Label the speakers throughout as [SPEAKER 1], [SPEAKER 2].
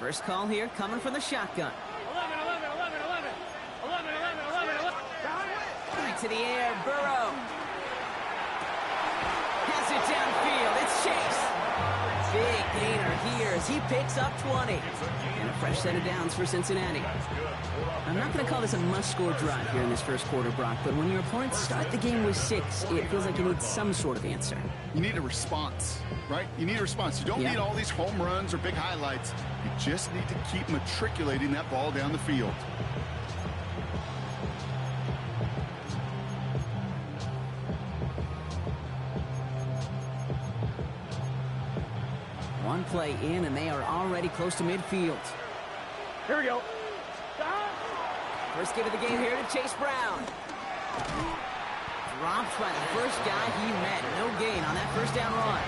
[SPEAKER 1] First call here coming from the shotgun.
[SPEAKER 2] 11, 11, 11, 11. 11, 11, 11, 11.
[SPEAKER 1] Right to the air, Burrow. Has it downfield, it's Chase. Big gainer here as he picks up 20. And a fresh set of downs for Cincinnati. I'm not going to call this a must-score drive here in this first quarter, Brock, but when your opponents start the game with 6, it feels like you need some sort of answer.
[SPEAKER 3] You need a response, right? You need a response. You don't need all these home runs or big highlights. You just need to keep matriculating that ball down the field.
[SPEAKER 1] One play in, and they are already close to midfield.
[SPEAKER 2] Here we go.
[SPEAKER 1] First give of the game here to Chase Brown. Dropped by the first guy he met. No gain on that first down run.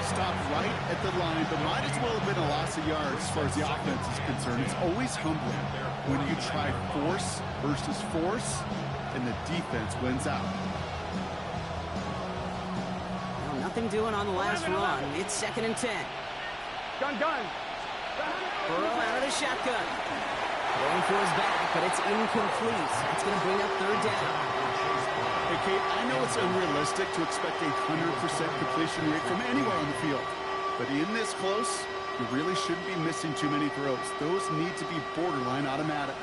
[SPEAKER 3] Stopped right at the line, but might as well have been a loss of yards as far as the offense is concerned. It's always humbling when you try force versus force, and the defense wins out.
[SPEAKER 1] Nothing doing on the last run. It's 2nd and 10.
[SPEAKER 2] Gun.
[SPEAKER 1] Burrow out of the shotgun. Going for his back, but it's incomplete. That's going to bring up 3rd down.
[SPEAKER 3] Hey, Kate, I know it's unrealistic to expect a 100% completion rate from anywhere on the field. But in this close, you really shouldn't be missing too many throws. Those need to be borderline automatic.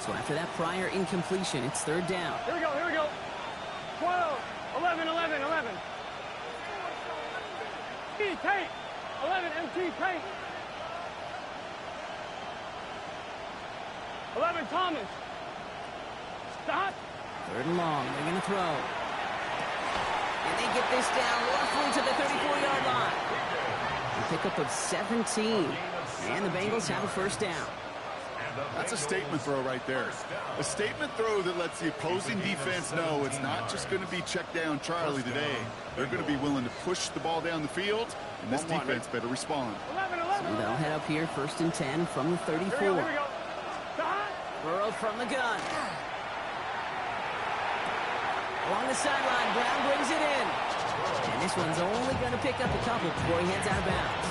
[SPEAKER 1] So after that prior incompletion, it's 3rd down.
[SPEAKER 2] Here we go. 12, 11, 11, 11. Tate. 11, MT, Tate. 11, Thomas. Stop.
[SPEAKER 1] 3rd and long. They're going to throw. And they get this down roughly to the 34-yard line. A pickup of 17. And the Bengals have a 1st down.
[SPEAKER 3] That's a statement throw right there. A statement throw that lets the opposing defense know it's not just going to be check down Charlie today. They're going to be willing to push the ball down the field, and this defense better respond.
[SPEAKER 2] 11, 11.
[SPEAKER 1] So they'll head up here 1st and 10 from the 34.
[SPEAKER 2] Here we go.
[SPEAKER 1] Burrow from the gun. Along the sideline, Brown brings it in. And this one's only going to pick up a couple before he heads out of bounds.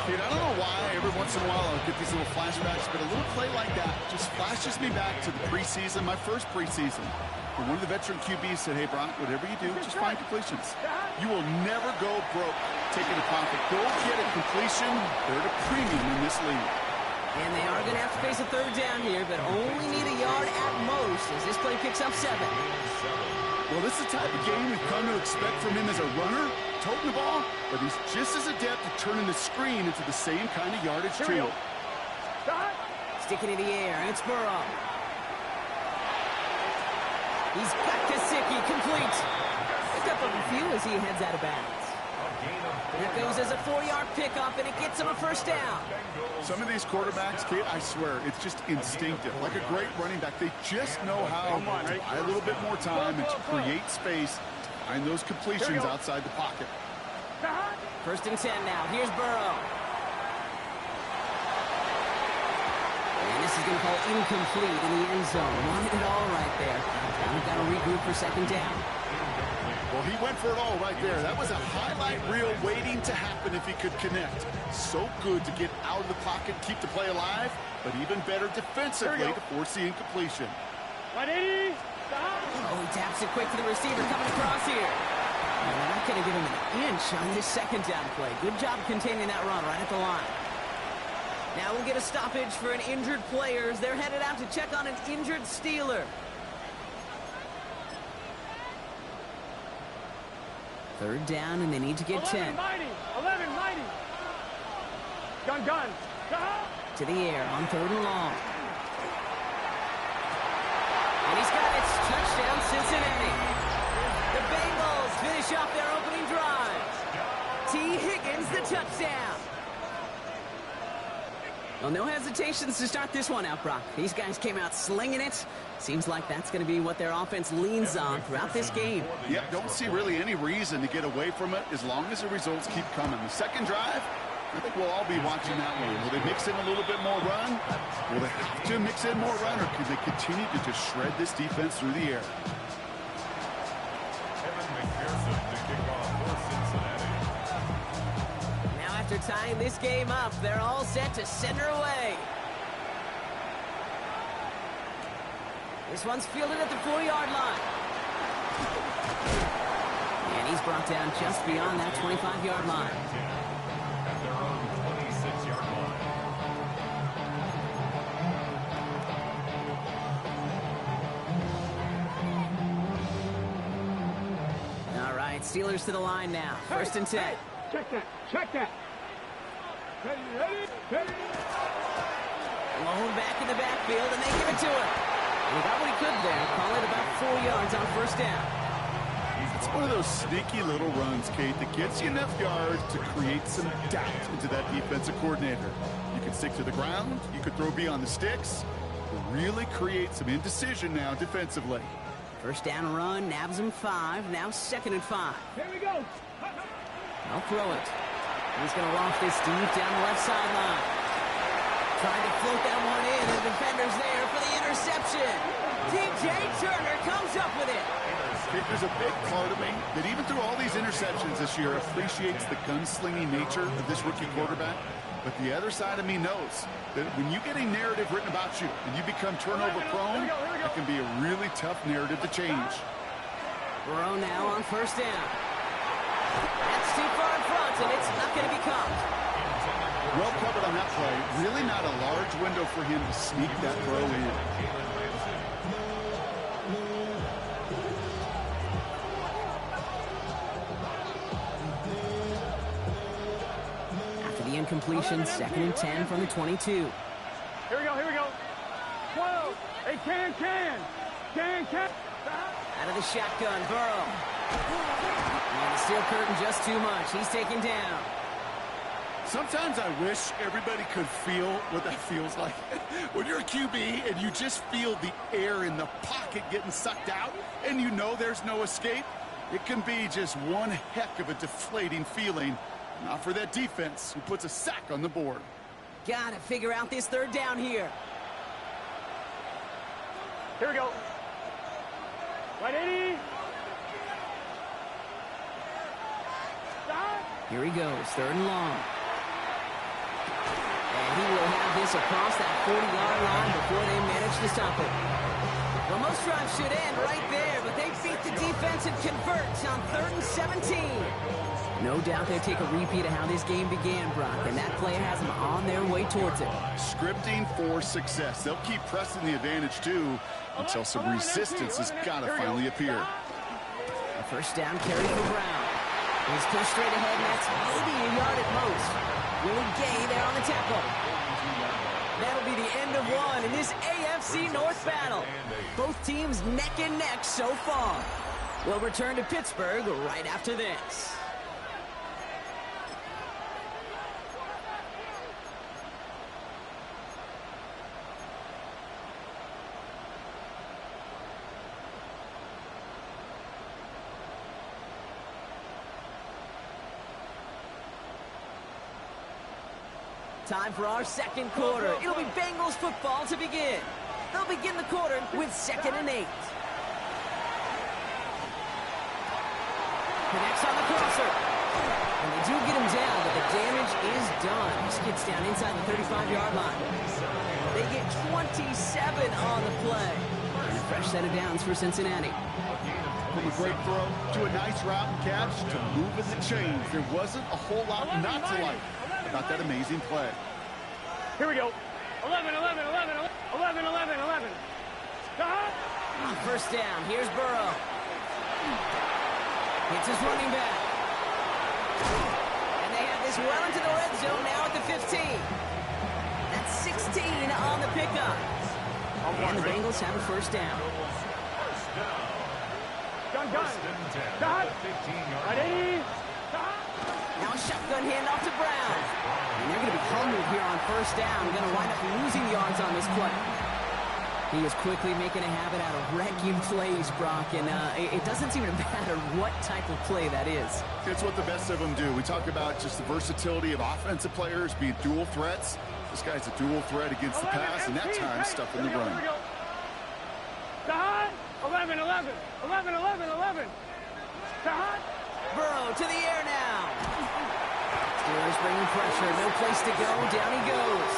[SPEAKER 3] Kid, I don't know why every once in a while I'll get these little flashbacks, but a little play like that just flashes me back to the preseason, my first preseason. And one of the veteran QBs said, hey, Brock, whatever you do, just find completions. You will never go broke taking a profit. Go get a completion. They're at a premium in this league.
[SPEAKER 1] And they are going to have to face a 3rd down here, but only need a yard at most as this play picks up 7.
[SPEAKER 3] Well, this is the type of game we've come to expect from him as a runner, toting the ball, but he's just as adept at turning the screen into the same kind of yardage, too.
[SPEAKER 1] Sticking in the air, it's Burrow. He's got Gesicki complete. Picked up a few as he heads out of bounds. That goes as a 4-yard pickup, and it gets him a 1st down.
[SPEAKER 3] Some of these quarterbacks, Kate, I swear, it's just instinctive. Like a great running back, they just know how to buy a little bit more time and to create space to find those completions outside the pocket.
[SPEAKER 1] 1st and 10 now. Here's Burrow. And this is going to call incomplete in the end zone. Wanted it all right there. Now we've got to regroup for 2nd down.
[SPEAKER 3] Well, he went for it all right there. That was a highlight reel waiting to happen if he could connect. So good to get out of the pocket, keep the play alive, but even better defensively to force the incompletion.
[SPEAKER 2] 180.
[SPEAKER 1] Oh, he taps it quick to the receiver coming across here. And they're not going to give him an inch on this 2nd down play. Good job containing that run right at the line. Now we'll get a stoppage for an injured player as they're headed out to check on an injured Steeler. 3rd down, and they need to get 10.
[SPEAKER 2] 11, mighty. Gun.
[SPEAKER 1] To the air on 3rd and long. And he's got it. Touchdown, Cincinnati. The Bengals finish off their opening drive. T. Higgins, the touchdown. Well, no hesitations to start this one out, Brock. These guys came out slinging it. Seems like that's going to be what their offense leans on throughout this game.
[SPEAKER 3] Yep, don't see really any reason to get away from it as long as the results keep coming. The 2nd drive, I think we'll all be watching that one. Will they mix in a little bit more run? Will they have to mix in more run, or can they continue to just shred this defense through the air?
[SPEAKER 1] Now after After tying this game up, they're all set to send her away. This one's fielded at the 4-yard line. And he's brought down just beyond that 25-yard line. All right, Steelers to the line now. First and 10.
[SPEAKER 2] Check that. Check that. Ready.
[SPEAKER 1] Lone back in the backfield, and they give it to him. He got what he could there. Call it about 4 yards on first down.
[SPEAKER 3] It's one of those sneaky little runs, Kate, that gets you enough yards to create some doubt into that defensive coordinator. You can stick to the ground. You could throw beyond the sticks. Really create some indecision now defensively.
[SPEAKER 1] First down run, nabs him 5. Now 2nd and 5.
[SPEAKER 2] Here we go.
[SPEAKER 1] I'll throw it. He's going to loft this deep down the left sideline. Trying to float that one in, and the defender's there for the interception. DJ Turner comes up with it.
[SPEAKER 3] There's a big part of me that even through all these interceptions this year appreciates the gunslinging nature of this rookie quarterback. But the other side of me knows that when you get a narrative written about you and you become turnover prone, it can be a really tough narrative to change.
[SPEAKER 1] Burrow now on first down. That's too far in front, and it's not going to be caught.
[SPEAKER 3] Well covered on that play. Really not a large window for him to sneak that throw in.
[SPEAKER 1] After the incompletion, 2nd and 10 from the 22.
[SPEAKER 2] Here we go. 12. Hey, can.
[SPEAKER 1] Out of the shotgun, Burrow. And the steel curtain just too much. He's taken down.
[SPEAKER 3] Sometimes I wish everybody could feel what that feels like. When you're a QB and you just feel the air in the pocket getting sucked out and you know there's no escape, it can be just one heck of a deflating feeling. Not for that defense who puts a sack on the board.
[SPEAKER 1] Gotta figure out this 3rd down here.
[SPEAKER 2] Here we go. Right, 80. Stop.
[SPEAKER 1] Here he goes, 3rd and long. And he will have this across that 40-yard line before they manage to stop it. Well, most drives should end right there, but they beat the defense and convert on 3rd and 17. No doubt they take a repeat of how this game began, Brock, and that play has them on their way towards it.
[SPEAKER 3] Scripting for success. They'll keep pressing the advantage, too, until some resistance has got to finally appear.
[SPEAKER 1] A first down carry for Brown. He's pushed straight ahead, and that's maybe a yard at most. Willie Gay there on the tackle. That'll be the end of one in this AFC North battle. Both teams neck and neck so far. We'll return to Pittsburgh right after this. Time for our 2nd quarter. It'll be Bengals football to begin. They'll begin the quarter with 2nd and 8. Connects on the crosser. And they do get him down, but the damage is done. Skids down inside the 35-yard line. They get 27 on the play. And a fresh set of downs for Cincinnati.
[SPEAKER 3] From a great throw to a nice route and catch to moving the chains. There wasn't a whole lot not to like about that amazing play.
[SPEAKER 2] Here we go. 11. Stop.
[SPEAKER 1] On first down, here's Burrow. It's his running back. And they have this well into the red zone now at the 15. That's 16 on the pickup. And the Bengals have a first down.
[SPEAKER 2] Gun. Stop. Right, 80.
[SPEAKER 1] Now a shotgun handoff to Brown. And they're going to be humbled here on first down. Going to wind up losing yards on this play. He is quickly making a habit out of wrecking plays, Brock, and it doesn't seem to matter what type of play that is.
[SPEAKER 3] It's what the best of them do. We talk about just the versatility of offensive players being dual threats. This guy's a dual threat against the pass, and that time stuff in the run.
[SPEAKER 2] 11.
[SPEAKER 1] Burrow to the air now. Steelers bringing pressure. No place to go. Down he goes.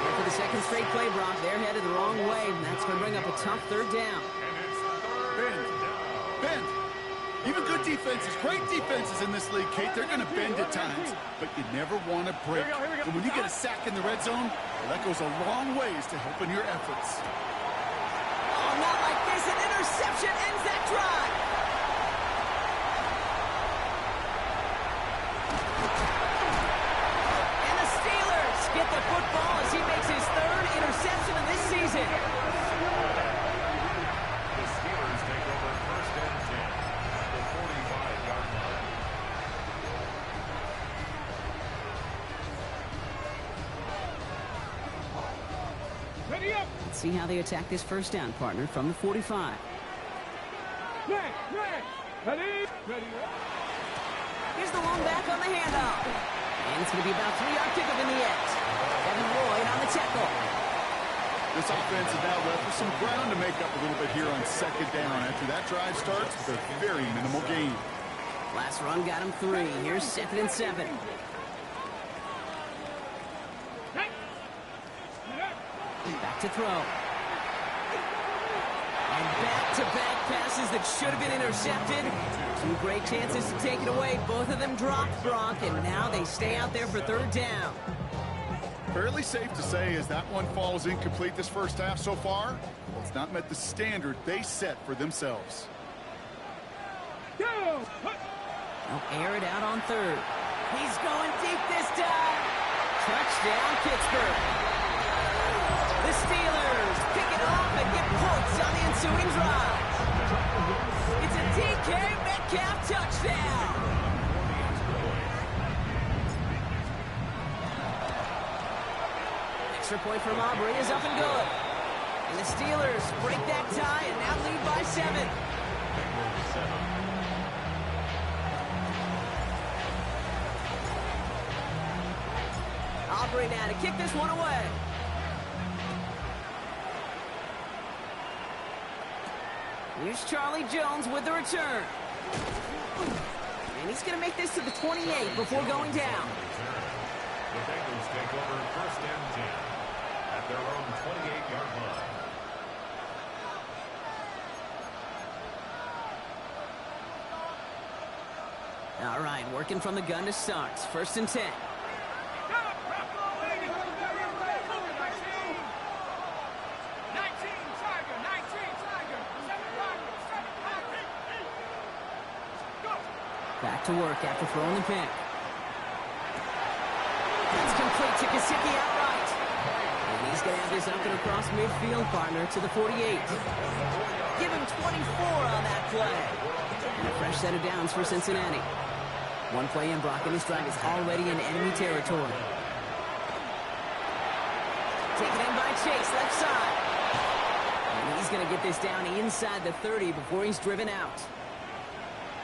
[SPEAKER 1] And for the second straight play, Brock, they're headed the wrong way. And that's going to bring up a tough third down.
[SPEAKER 3] Bend. Even good defenses, great defenses in this league, Kate, they're going to bend at times. But you never want to break. And when you get a sack in the red zone, well, that goes a long ways to helping your efforts.
[SPEAKER 1] Oh, not like this. An interception ends that drive. And the Steelers get the football as he makes his third interception of this season.
[SPEAKER 4] The Steelers take over first and 10 at the 45-yard line.
[SPEAKER 2] Ready up.
[SPEAKER 1] Let's see how they attack this first down, partner, from the 45.
[SPEAKER 2] Ready. Ready up.
[SPEAKER 1] Here's the one back on the handoff. And it's going to be about a 3-yard kickoff in the end. Evan Lloyd on the tackle.
[SPEAKER 3] This offense is now left with some ground to make up a little bit here on second down. After that drive starts with a very minimal gain.
[SPEAKER 1] Last run got him 3. Here's 2nd and 7. Back to throw. And back-to-back passes that should have been intercepted. 2 great chances to take it away. Both of them dropped, Brock, and now they stay out there for third down.
[SPEAKER 3] Fairly safe to say as that one falls incomplete this first half so far, well, it's not met the standard they set for themselves.
[SPEAKER 1] They'll air it out on third. He's going deep this time. Touchdown, Pittsburgh. The Steelers pick it off and get points on the ensuing drive. It's a DK Metcalf touchdown. Extra point from Aubrey is up and good. And the Steelers break that tie and now lead by 7. Aubrey now to kick this one away. Here's Charlie Jones with the return. And he's going to make this to the 28 before going down.
[SPEAKER 4] The Bengals take over first and 10 at their own 28-yard line.
[SPEAKER 1] All right, working from the gun to start. 1st and 10. Back to work after throwing the pick. It's complete to Gesicki outright. And he's going to have this up and across midfield, partner, to the 48. Give him 24 on that play. And a fresh set of downs for Cincinnati. One play in, Brock, and this drive is already in enemy territory. Taken in by Chase, left side. And he's going to get this down inside the 30 before he's driven out.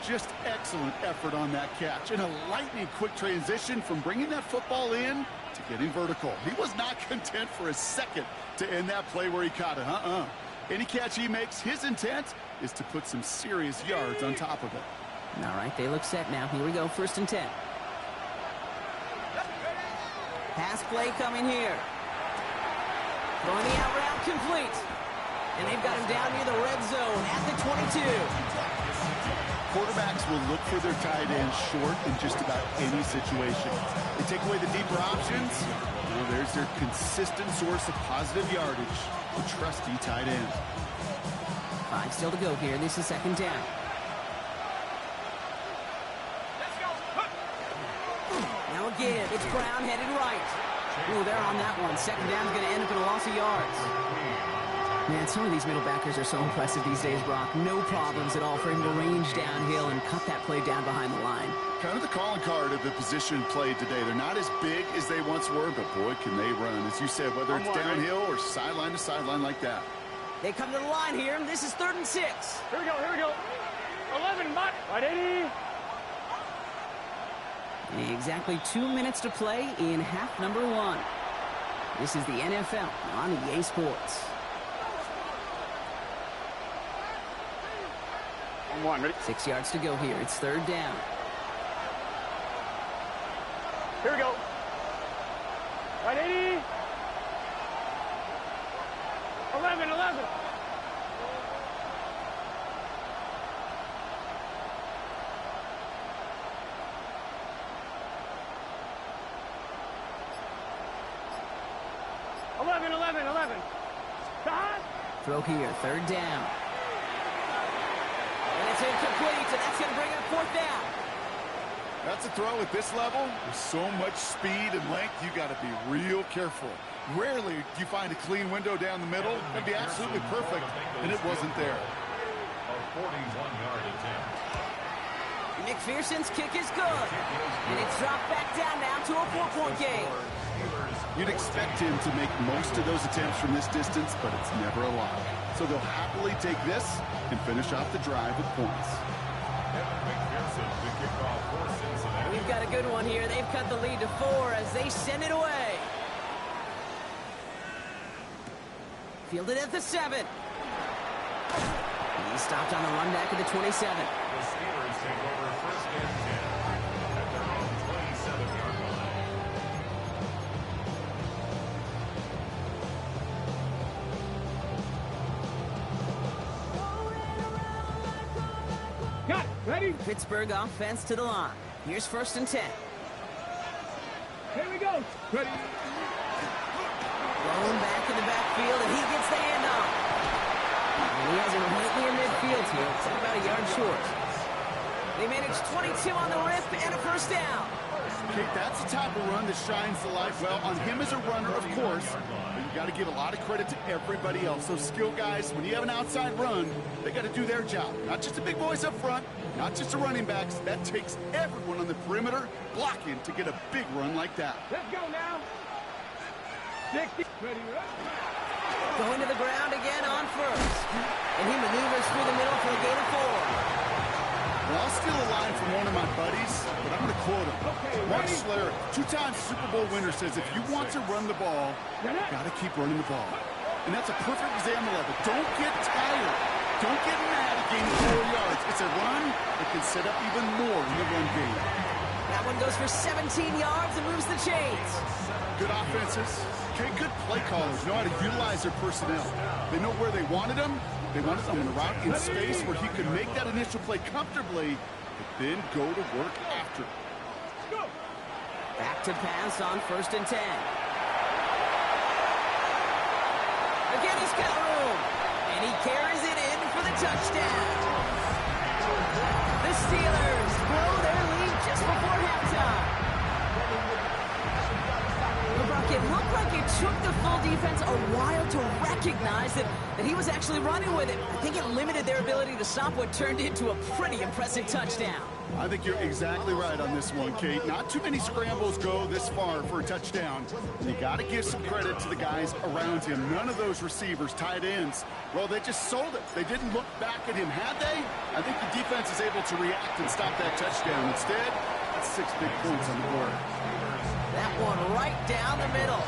[SPEAKER 3] Just excellent effort on that catch. And a lightning quick transition from bringing that football in to getting vertical. He was not content for a second to end that play where he caught it. Any catch he makes, his intent is to put some serious yards on top of it.
[SPEAKER 1] All right, they look set now. Here we go, 1st and 10. Pass play coming here. Throwing the out route complete. And they've got him down near the red zone at the 22.
[SPEAKER 3] Quarterbacks will look for their tight end short in just about any situation. They take away the deeper options. Well, there's their consistent source of positive yardage, the trusty tight end.
[SPEAKER 1] 5 still to go here. This is 2nd down. Now again, it's Brown headed right. Ooh, they're on that one. 2nd down's going to end up in a loss of yards. Man, some of these middle backers are so impressive these days, Brock. No problems at all for him to range downhill and cut that play down behind the line.
[SPEAKER 3] Kind of the calling card of the position played today. They're not as big as they once were, but boy, can they run. As you said, whether it's downhill or sideline to sideline like that.
[SPEAKER 1] They come to the line here, and this is 3rd and 6.
[SPEAKER 2] Here we go. 11, Mott. Right, 80.
[SPEAKER 1] Exactly 2 minutes to play in half number 1. This is the NFL on EA Sports.
[SPEAKER 2] On 1, ready?
[SPEAKER 1] 6 yards to go here. It's 3rd down.
[SPEAKER 2] Here we go. 180. 11, 11.
[SPEAKER 1] Throw here, third down. And it's incomplete, and that's going to bring up fourth down.
[SPEAKER 3] That's a throw at this level. With so much speed and length, you got to be real careful. Rarely do you find a clean window down the middle. That'd be absolutely perfect, and it wasn't there.
[SPEAKER 4] A 41-yard attempt.
[SPEAKER 1] McPherson's kick is good. And it's dropped back down now to a 4-point game.
[SPEAKER 3] You'd expect him to make most of those attempts from this distance, but it's never a lot. So they'll happily take this and finish off the drive with points.
[SPEAKER 4] McPherson to kick off for Cincinnati.
[SPEAKER 1] We've got a good one here. They've cut the lead to 4 as they send it away. Fielded at the 7. He's stopped on the run back at the 27.
[SPEAKER 4] The Steelers take over first and 10 at their own 27-yard line.
[SPEAKER 2] Got it. Ready?
[SPEAKER 1] Pittsburgh offense to the line. Here's first and 10.
[SPEAKER 2] Here we go. Ready?
[SPEAKER 1] Thrown back in the backfield, and he gets the handoff. And he has it right near midfield here. It's about a yard short. They managed 22 on the rip and a first down.
[SPEAKER 3] Okay, that's the type of run that shines the light well on him as a runner, of course. But you got to give a lot of credit to everybody else. Those skill guys, when you have an outside run, they got to do their job. Not just the big boys up front, not just the running backs. That takes everyone on the perimeter blocking to get a big run like that.
[SPEAKER 2] Let's go now. 60. Ready?
[SPEAKER 1] Going to the ground again on first. And he maneuvers through the middle for a gain of 4.
[SPEAKER 3] Well, I'll steal a line from one of my buddies, but I'm going to quote him.
[SPEAKER 2] Okay,
[SPEAKER 3] Mark
[SPEAKER 2] ready?
[SPEAKER 3] Schlereth, 2-time Super Bowl winner, says if you want to run the ball, you got to keep running the ball. And that's a perfect example of it. Don't get tired. Don't get mad at gaining 4 yards. It's a run that can set up even more in the run game.
[SPEAKER 1] That one goes for 17 yards and moves the chains.
[SPEAKER 3] Good offenses. Okay, good play callers know how to utilize their personnel. They know where they wanted them. They wanted them in a route in space where he could make that initial play comfortably, but then go to work after.
[SPEAKER 1] Back to pass on first and 10. Again, he's got room. And he carries it in for the touchdown. The Steelers blow their lead just before halftime. It looked like it took the full defense a while to recognize that he was actually running with it. I think it limited their ability to stop what turned into a pretty impressive touchdown.
[SPEAKER 3] I think you're exactly right on this one, Kate. Not too many scrambles go this far for a touchdown. And you got to give some credit to the guys around him. None of those receivers, tight ends, well, they just sold it. They didn't look back at him, had they? I think the defense is able to react and stop that touchdown. Instead, that's 6 big points on the board.
[SPEAKER 1] That one right down the middle.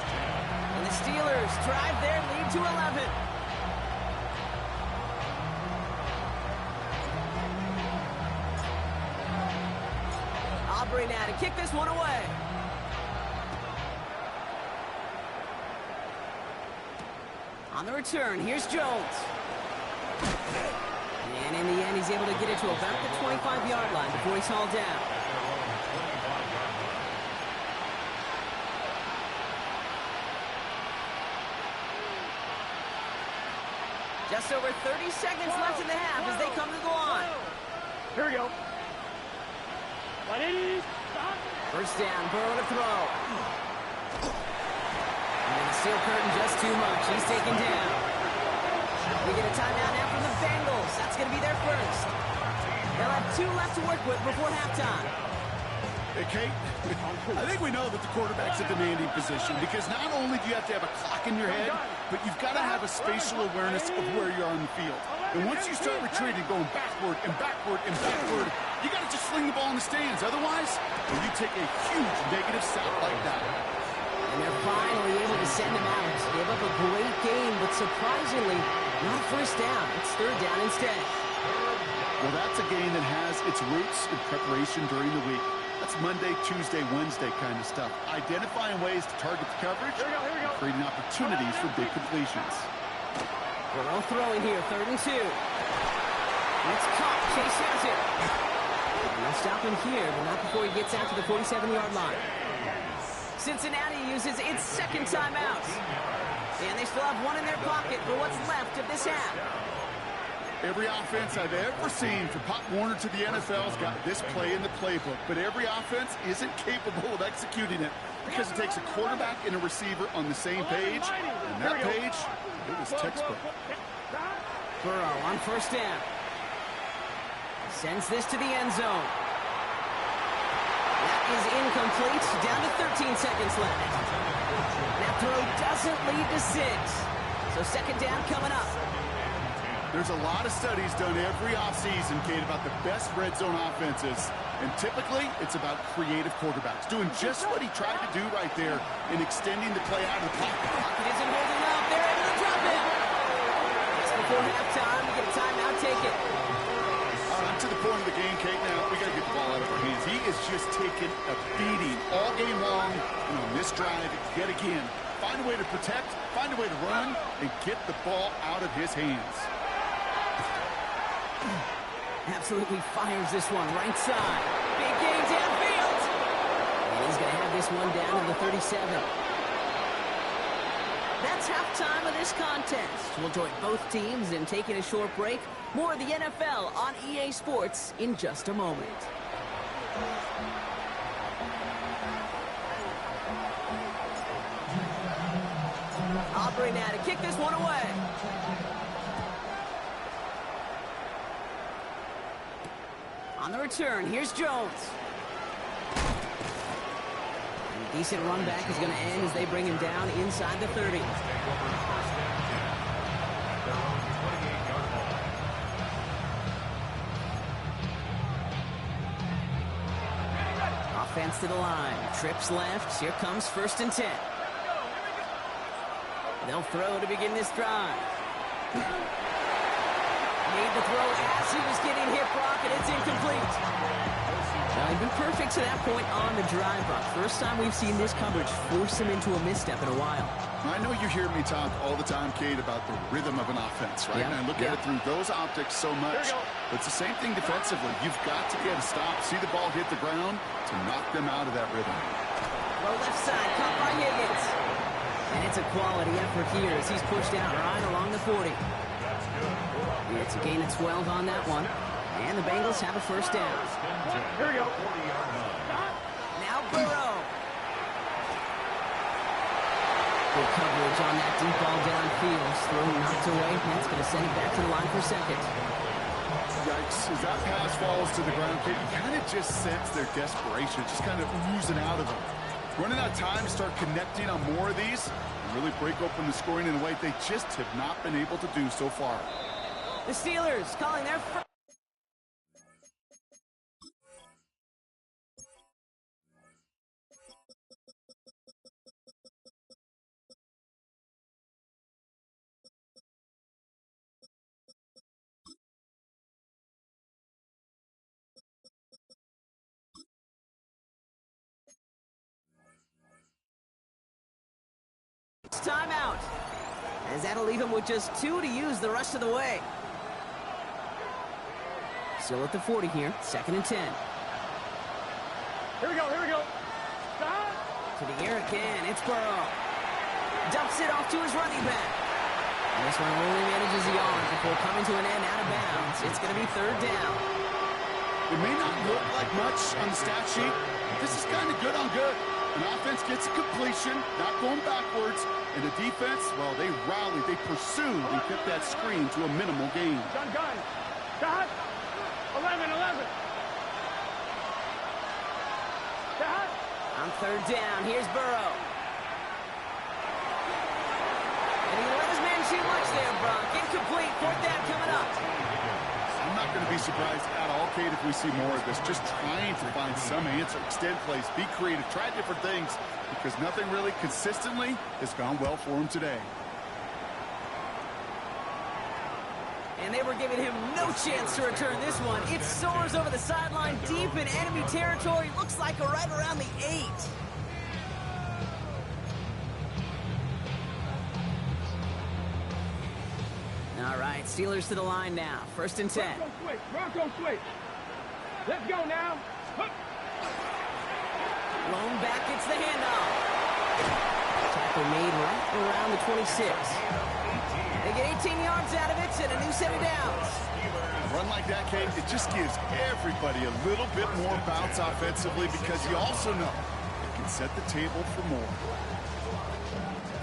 [SPEAKER 1] And the Steelers drive their lead to 11. Aubrey now to kick this one away. On the return, here's Jones. And in the end, he's able to get it to about the 25-yard line before he's hauled down. Just over 30 seconds left in the half as they come to the line.
[SPEAKER 2] Here we go. 180.
[SPEAKER 1] First down, Burrow to throw. And the steel curtain just too much. He's taken down. We get a timeout now from the Bengals. That's going to be their first. They'll have 2 left to work with before halftime.
[SPEAKER 3] Hey, Kate, I think we know that the quarterback's a demanding position because not only do you have to have a clock in your head, but you've got to have a spatial awareness of where you are on the field. And once you start retreating, going backward and backward and backward, you got to just sling the ball in the stands. Otherwise, you take a huge negative sack like that.
[SPEAKER 1] And they're finally able to send him out. Gave up a great game, but surprisingly, not first down. It's third down instead.
[SPEAKER 3] Well, that's a game that has its roots in preparation during the week. That's Monday, Tuesday, Wednesday kind of stuff. Identifying ways to target the coverage, and creating opportunities for big completions.
[SPEAKER 1] Burrow throwing here, 3rd and 2. It's caught. Chase has it. And they'll stop him here, but not before he gets out to the 47-yard line. Cincinnati uses its 2nd timeout. And they still have one in their pocket for what's left of this half.
[SPEAKER 3] Every offense I've ever seen from Pop Warner to the NFL's got this play in the playbook, but every offense isn't capable of executing it because it takes a quarterback and a receiver on the same page, and that page, it was textbook.
[SPEAKER 1] Burrow on 1st down. Sends this to the end zone. That is incomplete. Down to 13 seconds left. That throw doesn't lead to 6. So 2nd down coming up.
[SPEAKER 3] There's a lot of studies done every offseason, Kate, about the best red zone offenses. And typically, it's about creative quarterbacks, doing just what he tried to do right there and extending the play out of the pocket.
[SPEAKER 1] Pocket isn't holding up. They're able to drop it. Just before halftime, we get a timeout, take it.
[SPEAKER 3] All right, to the point of the game, Kate, now we got to get the ball out of our hands. He is just taking a beating all game long, and on this drive, yet again, find a way to protect, find a way to run, and get the ball out of his hands.
[SPEAKER 1] Absolutely fires this one right side. Big gain downfield. And he's going to have this one down to the 37. That's halftime of this contest. We'll join both teams in taking a short break. More of the NFL on EA Sports in just a moment. Aubrey now to kick this one away. On the return, here's Jones. And a decent run back is going to end as they bring him down inside the 30. Offense to the line. Trips left. Here comes 1st and 10. They'll throw to begin this drive. Made the throw as he was getting hit, Brock, and it's incomplete. Now, he'd been perfect to that point on the drive, Brock. First time we've seen this coverage force him into a misstep in a while.
[SPEAKER 3] I know you hear me talk all the time, Kate, about the rhythm of an offense, right?
[SPEAKER 1] Yeah.
[SPEAKER 3] And I look at it through those optics so much. But it's the same thing defensively. You've got to get a stop, see the ball hit the ground to knock them out of that rhythm.
[SPEAKER 1] Throw left side, caught by Higgins. And it's a quality effort here as he's pushed out right along the 40. It's a gain of 12 on that one. And the Bengals have a 1st down.
[SPEAKER 2] Here we go.
[SPEAKER 1] Now Burrow. Good coverage on that deep ball downfield. Throw knocked away. That's going to send it back to the line for 2nd.
[SPEAKER 3] Yikes. As that pass falls to the ground, Kate, you kind of just sense their desperation, just kind of oozing out of them. Running out of time to start connecting on more of these and really break open the scoring in a way they just have not been able to do so far.
[SPEAKER 1] The Steelers calling their first. Timeout. As that'll leave him with just 2 to use the rest of the way. Still at the 40 here. 2nd and 10.
[SPEAKER 2] Here we go.
[SPEAKER 1] To the air again. It's Burrow. Dumps it off to his running back. And this one only manages the arm before coming to an end out of bounds. It's going to be 3rd down.
[SPEAKER 3] It may not look like much on the stat sheet, but this is kind of good on good. An offense gets a completion, not going backwards, and the defense, well, they rallied, they pursued, and kept that screen to a minimal gain.
[SPEAKER 2] Gun. Dot. 11. Dot.
[SPEAKER 1] On 3rd down, here's Burrow. And he let his man too much there, Brock. Incomplete. 4th down coming up.
[SPEAKER 3] I'm not going to be surprised at all, Kate, if we see more of this. Just trying to find some answer, extend plays, be creative, try different things, because nothing really consistently has gone well for him today.
[SPEAKER 1] And they were giving him no chance to return this one. It soars over the sideline deep in enemy territory. Looks like right around the 8. All right, Steelers to the line now. 1st and 10.
[SPEAKER 2] Bronco switch. Let's go now.
[SPEAKER 1] Blown back, gets the handoff. Tackle made right around the 26. They get 18 yards out of it and a new set of downs.
[SPEAKER 3] A run like that, Kate, it just gives everybody a little bit more bounce offensively because you also know it can set the table for more.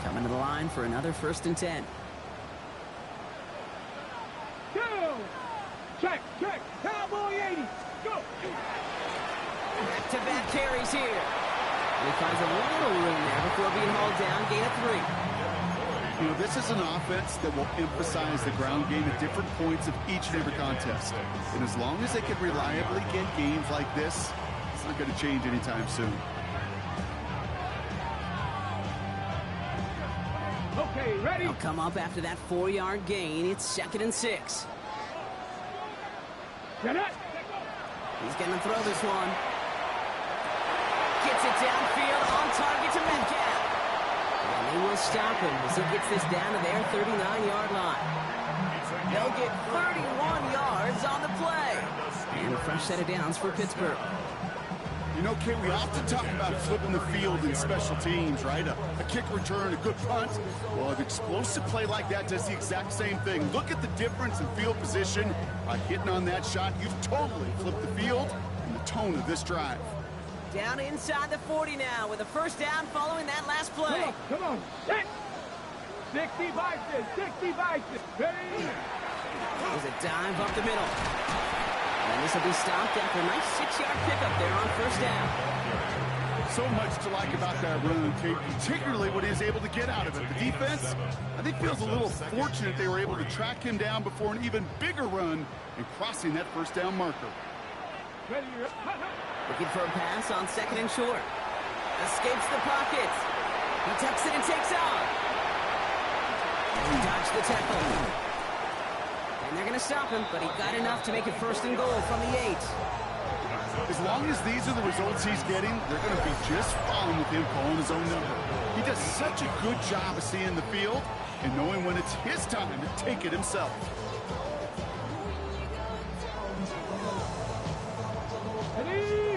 [SPEAKER 1] Coming to the line for another 1st and 10.
[SPEAKER 2] Go! Check! Cowboy 80! Go!
[SPEAKER 1] Back-to-back carries here. And he finds a little room there before being hauled down. Gain of 3.
[SPEAKER 3] You know, this is an offense that will emphasize the ground game at different points of each and every contest. And as long as they can reliably get gains like this, it's not going to change anytime soon.
[SPEAKER 2] Okay, ready?
[SPEAKER 1] They'll come up after that 4-yard gain. It's 2nd and 6.
[SPEAKER 2] Get it!
[SPEAKER 1] He's going to throw this one. Gets it downfield on target to Metcalf. And they will stop him as he gets this down to their 39-yard line. They'll get 31 yards on the play. And a fresh set of downs for Pittsburgh.
[SPEAKER 3] You know, Kate, we often talk about flipping the field in special teams, right? A kick return, a good punt. Well, an explosive play like that does the exact same thing. Look at the difference in field position. By hitting on that shot, you've totally flipped the field and the tone of this drive.
[SPEAKER 1] Down inside the 40 now with a 1st down following that last play.
[SPEAKER 2] Come on. 60 biceps, 60 biceps. Ready?
[SPEAKER 1] There's a dive up the middle. And this will be stopped after a nice 6-yard pickup there on 1st down.
[SPEAKER 3] So much to like about that run, Kate, particularly what he was able to get out of it. The defense, I think, feels a little fortunate they were able to track him down before an even bigger run and crossing that 1st down marker.
[SPEAKER 2] Ready?
[SPEAKER 1] Looking for a pass on 2nd and short. Escapes the pocket. He tucks it and takes off. And he dodged the tackle. And they're going to stop him, but he got enough to make it 1st and goal from the 8.
[SPEAKER 3] As long as these are the results he's getting, they're going to be just fine with him calling his own number. He does such a good job of seeing the field and knowing when it's his time to take it himself.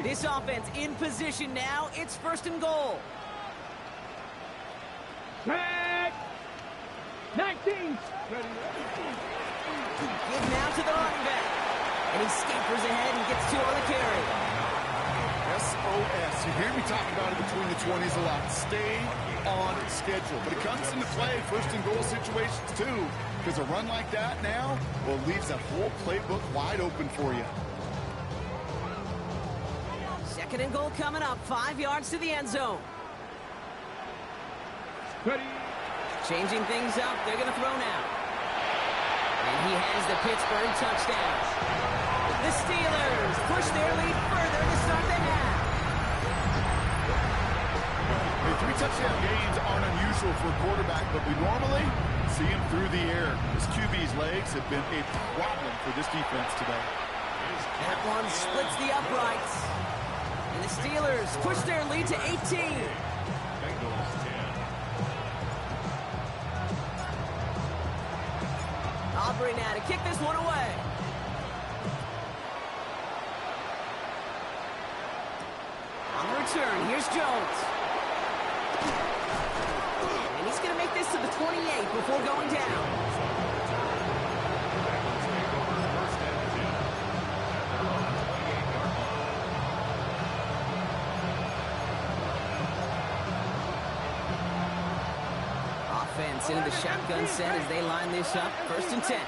[SPEAKER 1] This offense in position now. It's 1st and goal.
[SPEAKER 2] Back. 19.
[SPEAKER 1] Give now to the running back. And he scampers ahead and gets 2 on the carry.
[SPEAKER 3] SOS. You hear me talk about it between the 20s a lot. Stay on schedule. But it comes into play 1st and goal situations too. Because a run like that now, well, leaves that whole playbook wide open for you.
[SPEAKER 1] 2nd and goal coming up. 5 yards to the end zone.
[SPEAKER 2] Ready?
[SPEAKER 1] Changing things up. They're going to throw now. And he has the Pittsburgh touchdown. The Steelers push their lead further to start the half.
[SPEAKER 3] Hey, 3 touchdown gains aren't unusual for a quarterback, but we normally see him through the air. His QB's legs have been a problem for this defense today.
[SPEAKER 1] That one splits the uprights. And the Steelers push their lead to 18. Aubrey now to kick this one away. On the return, here's Jones. And he's going to make this to the 28 before going down. Offense into the shotgun set as they line this up. 1st and 10.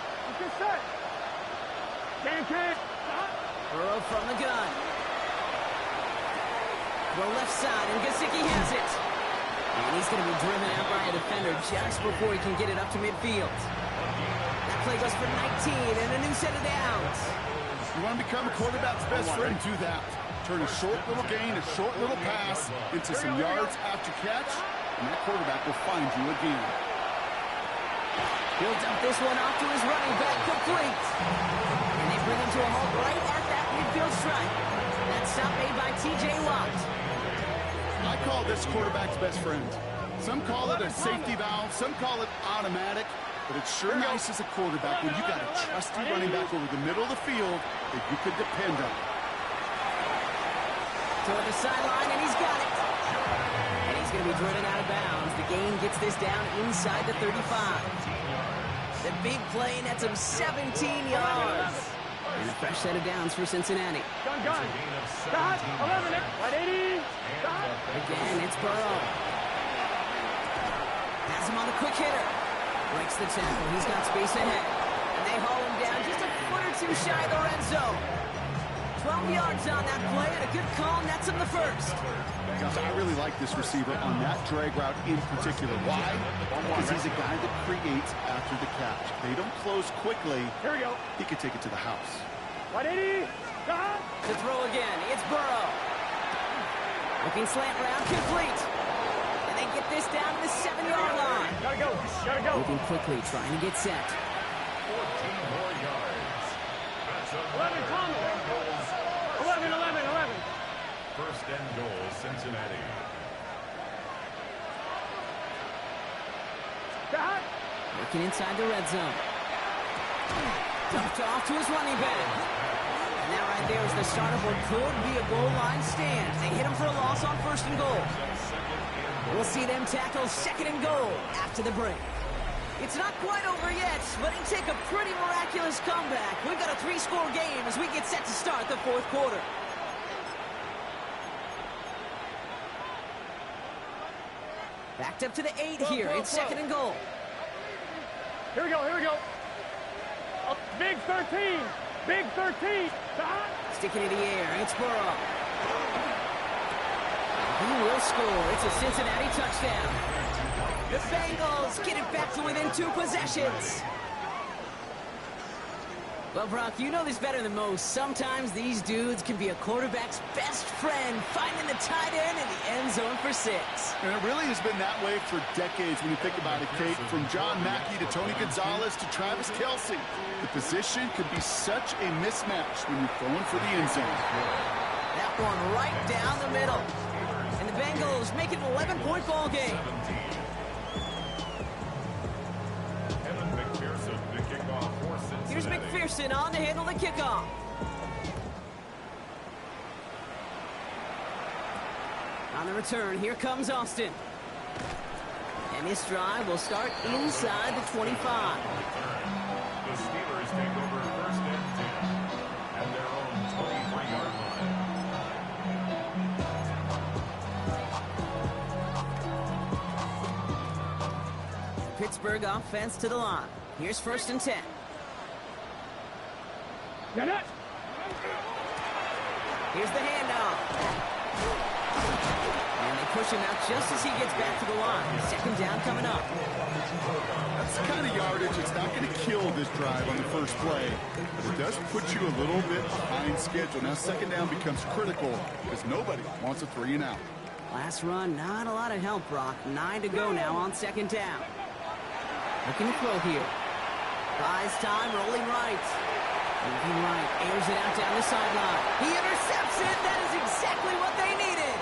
[SPEAKER 1] Burrow from the gun. Throw left side, and Gesicki has it. And he's going to be driven out by a defender just before he can get it up to midfield. That play goes for 19 and a new set of downs.
[SPEAKER 3] You want to become a quarterback's best friend, do that. Turn a short little gain, a short little pass into some yards after catch, and that quarterback will find you again.
[SPEAKER 1] He'll dump this one off to his running back, complete. And they bring him to a halt right at that midfield stripe. That stop made by T.J. Watt.
[SPEAKER 3] I call this quarterback's best friend. Some call it a safety valve, some call it automatic, but it's sure nice as a quarterback when you got a trusty running back over the middle of the field that you could depend on.
[SPEAKER 1] Toward the sideline, and he's got it. And he's going to be driven out of bounds. The gain gets this down inside the 35. The big play nets him 17 yards. And a fresh set of downs for Cincinnati.
[SPEAKER 2] Gun. Stop. 11. 180. Stop.
[SPEAKER 1] Again, it's Burrow. Has him on the quick hitter. Breaks the tackle. He's got space ahead. And they haul him down just a foot or two shy of the red zone. 12 yards on that play, and a good call nets him the first.
[SPEAKER 3] Gosh, I really like this receiver on that drag route in particular. Why? Because he's a guy that creates after the catch. They don't close quickly.
[SPEAKER 2] Here we go.
[SPEAKER 3] He could take it to the house.
[SPEAKER 2] 180. Stop.
[SPEAKER 1] To throw again, it's Burrow. Looking slant route, complete. And they get this down to the 7-yard line.
[SPEAKER 2] Gotta go.
[SPEAKER 1] Moving quickly, trying to get set.
[SPEAKER 4] 14 more yards.
[SPEAKER 2] 11, Tom. 11.
[SPEAKER 4] First and goal, Cincinnati.
[SPEAKER 2] Stop.
[SPEAKER 1] Working inside the red zone. Dumped off to his running back. And that right there is the start of what could be a goal line stand. They hit him for a loss on first and goal. We'll see them tackle second and goal after the break. It's not quite over yet, but it'll take a pretty miraculous comeback. We've got a 3-score game as we get set to start the fourth quarter. Backed up to the 8 here. It's second and goal.
[SPEAKER 2] Here we go. Big 13. Stop.
[SPEAKER 1] Sticking in the air. It's Burrow. He will score. It's a Cincinnati touchdown. The Bengals get it back to within 2 possessions. Well, Brock, you know this better than most. Sometimes these dudes can be a quarterback's best friend, finding the tight end in the end zone for 6.
[SPEAKER 3] And it really has been that way for decades when you think about it, Kate. From John Mackey to Tony Gonzalez to Travis Kelce. The position could be such a mismatch when you're going for the end zone.
[SPEAKER 1] That one right down the middle. And the Bengals make it an 11-point ball game. Here's McPherson on to handle the kickoff. On the return, here comes Austin. And this drive will start inside the 25.
[SPEAKER 4] The Steelers take over first and 10 at their own 23-yard line.
[SPEAKER 1] Pittsburgh offense to the line. Here's first and 10.
[SPEAKER 2] Get it.
[SPEAKER 1] Here's the handoff. And they push him out just as he gets back to the line. Second down coming up.
[SPEAKER 3] That's the kind of yardage that's not going to kill this drive on the first play, but it does put you a little bit behind schedule. Now second down becomes critical because nobody wants a 3 and out.
[SPEAKER 1] Last run, not a lot of help, Brock. 9 to go now on second down. Looking to throw here. Buys time, rolling right. Moving right, airs it out down the sideline. He intercepts it. That is exactly what they needed.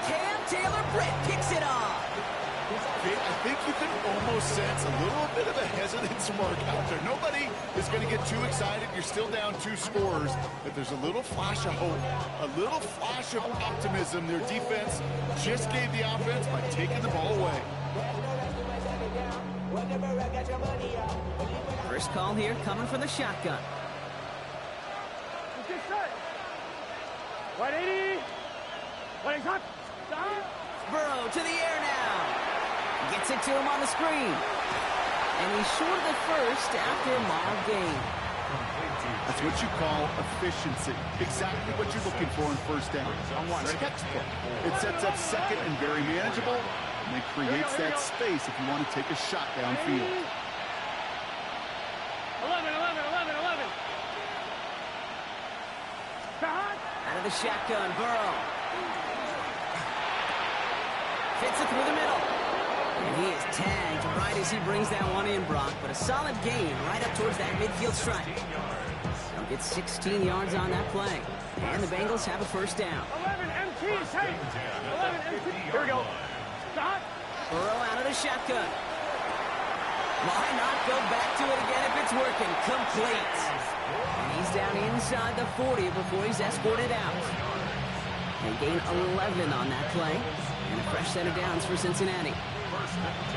[SPEAKER 1] Cam Taylor-Britt picks it off.
[SPEAKER 3] I think you can almost sense a little bit of a hesitance mark out there. Nobody is going to get too excited. You're still down 2 scores, but there's a little flash of hope, a little flash of optimism. Their defense just gave the offense by taking the ball away.
[SPEAKER 1] First call here coming from the shotgun.
[SPEAKER 2] 180. 180. Stop.
[SPEAKER 1] Burrow to the air now. Gets it to him on the screen. And he's short of the first after a mild gain.
[SPEAKER 3] That's what you call efficiency. Exactly what you're looking for in first down. Textbook. It sets up second and very manageable, and it creates that space if you want to take a shot downfield.
[SPEAKER 2] 11. Stop.
[SPEAKER 1] Out of the shotgun, Burrow. Fits it through the middle. And he is tagged right as he brings that one in, Brock. But a solid gain right up towards that midfield stripe. They'll get 16 yards on that play. And the Bengals have a first down.
[SPEAKER 2] 11 MT, hey! 11 MT. Here we go. Stop.
[SPEAKER 1] Burrow out of the shotgun. Why not go back to it again if it's working? Complete. And he's down inside the 40 before he's escorted out. They gain 11 on that play. And a fresh set of downs for Cincinnati.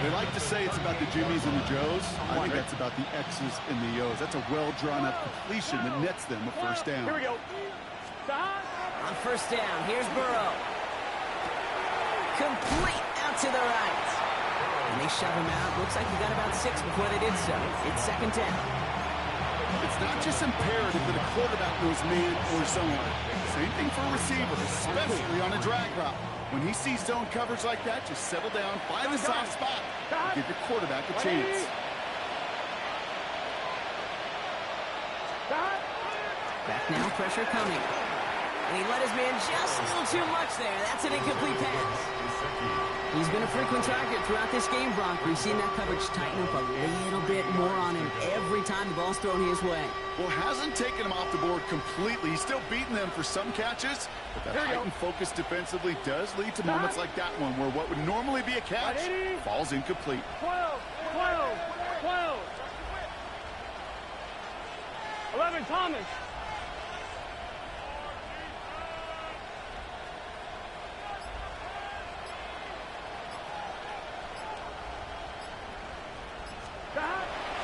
[SPEAKER 3] They like to say it's about the Jimmies and the Joes. I think that's about the X's and the O's. That's a well-drawn-up completion that nets them a first down.
[SPEAKER 2] Here we go. Stop.
[SPEAKER 1] On first down, here's Burrow. Complete out to the right. And they shove him out. Looks like he got about 6 before they did so. It's second down.
[SPEAKER 3] It's not just imperative that a quarterback knows man or zone. Same thing for a receiver, especially on a drag route. When he sees zone coverage like that, just settle down, find the soft spot, and give your quarterback a chance.
[SPEAKER 1] Back now, pressure coming. And he let his man just a little too much there. That's an incomplete pass. He's been a frequent target throughout this game, Brock. We've seen that coverage tighten up a little bit more on him every time the ball's thrown his way.
[SPEAKER 3] Well, hasn't taken him off the board completely. He's still beating them for some catches, but that heightened focus defensively does lead to moments like that one where what would normally be a catch falls incomplete.
[SPEAKER 2] 12, 12, 12. 11, Thomas.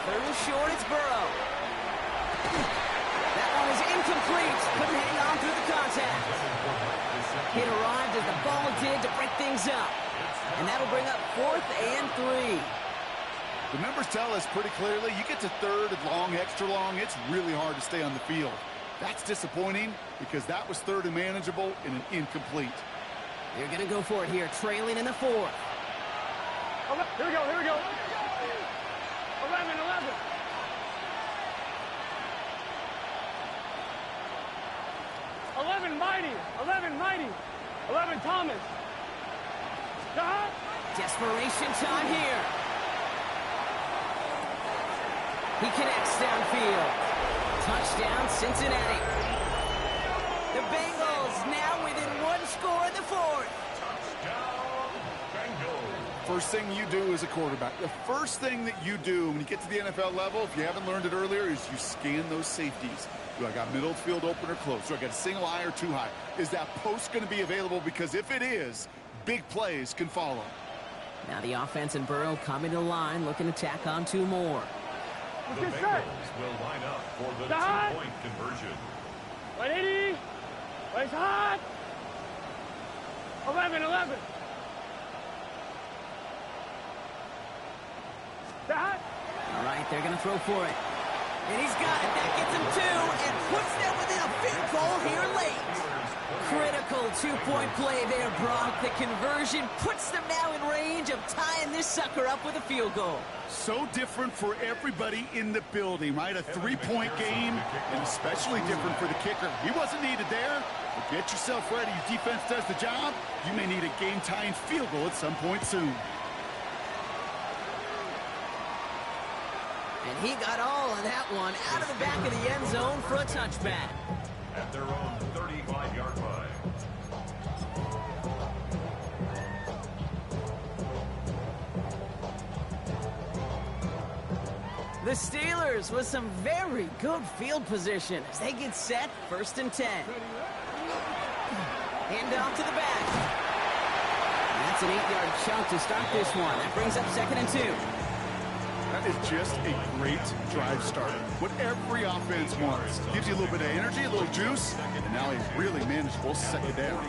[SPEAKER 1] Third and short, it's Burrow. That one is incomplete. Couldn't hang on through the contact. It arrived as the ball did to break things up. And that'll bring up 4th and 3.
[SPEAKER 3] The numbers tell us pretty clearly, you get to third and long, extra long, it's really hard to stay on the field. That's disappointing because that was third and manageable and an incomplete.
[SPEAKER 1] They're going to go for it here, trailing in the 4th.
[SPEAKER 2] Here we go, here we go. 11, 11. 11, Mighty. 11, Mighty. 11, Thomas. Stop.
[SPEAKER 1] Desperation time here. He connects downfield. Touchdown, Cincinnati. The Bengals now within 1 score in the 4th.
[SPEAKER 3] First thing you do as a quarterback, the first thing that you do when you get to the NFL level, if you haven't learned it earlier, is you scan those safeties. Do I got middle field open or close? Do I got a single high or 2 high? Is that post going to be available? Because if it is, big plays can follow.
[SPEAKER 1] Now the offense and Burrow coming to the line, looking to tack on 2 more.
[SPEAKER 4] The Bengals will line up for the 2-point conversion.
[SPEAKER 2] 180. It's hot. 11, 11.
[SPEAKER 1] All right, they're going to throw for it. And he's got it. That gets him 2 and puts them within a field goal here late. Critical 2-point play there, Brock. The conversion puts them now in range of tying this sucker up with a field goal.
[SPEAKER 3] So different for everybody in the building, right? A 3-point game, and especially different for the kicker. He wasn't needed there, but get yourself ready. Your defense does the job. You may need a game-tying field goal at some point soon.
[SPEAKER 1] And he got all of that one out of the back of the end zone for a touchback.
[SPEAKER 4] At their own 35-yard line.
[SPEAKER 1] The Steelers with some very good field position as they get set, 1st and 10. Hand off to the back. And that's an 8-yard chunk to start this one. That brings up 2nd and 2.
[SPEAKER 3] That is just a great drive starter. What every offense wants. Gives you a little bit of energy, a little juice, and now a really manageable 2nd down.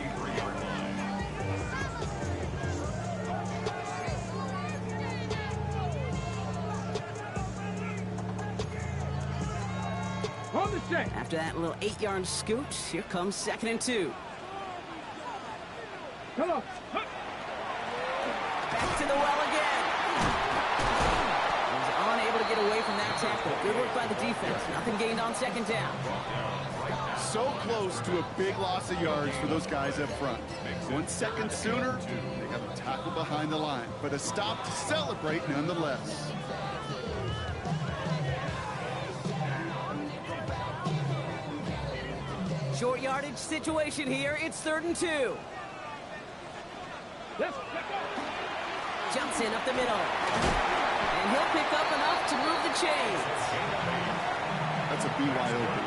[SPEAKER 1] After that little 8-yard scoot, here comes 2nd and 2.
[SPEAKER 2] Come on.
[SPEAKER 1] Back to the well again. He's unable to get away from that tackle. Good work by the defense. Nothing gained on second down.
[SPEAKER 3] So close to a big loss of yards for those guys up front. 1 second sooner, they got a tackle behind the line, but a stop to celebrate nonetheless.
[SPEAKER 1] Short yardage situation here. It's 3rd and 2. Jumps in up the middle. And he'll pick up enough to move the chains.
[SPEAKER 3] That's a BYOB.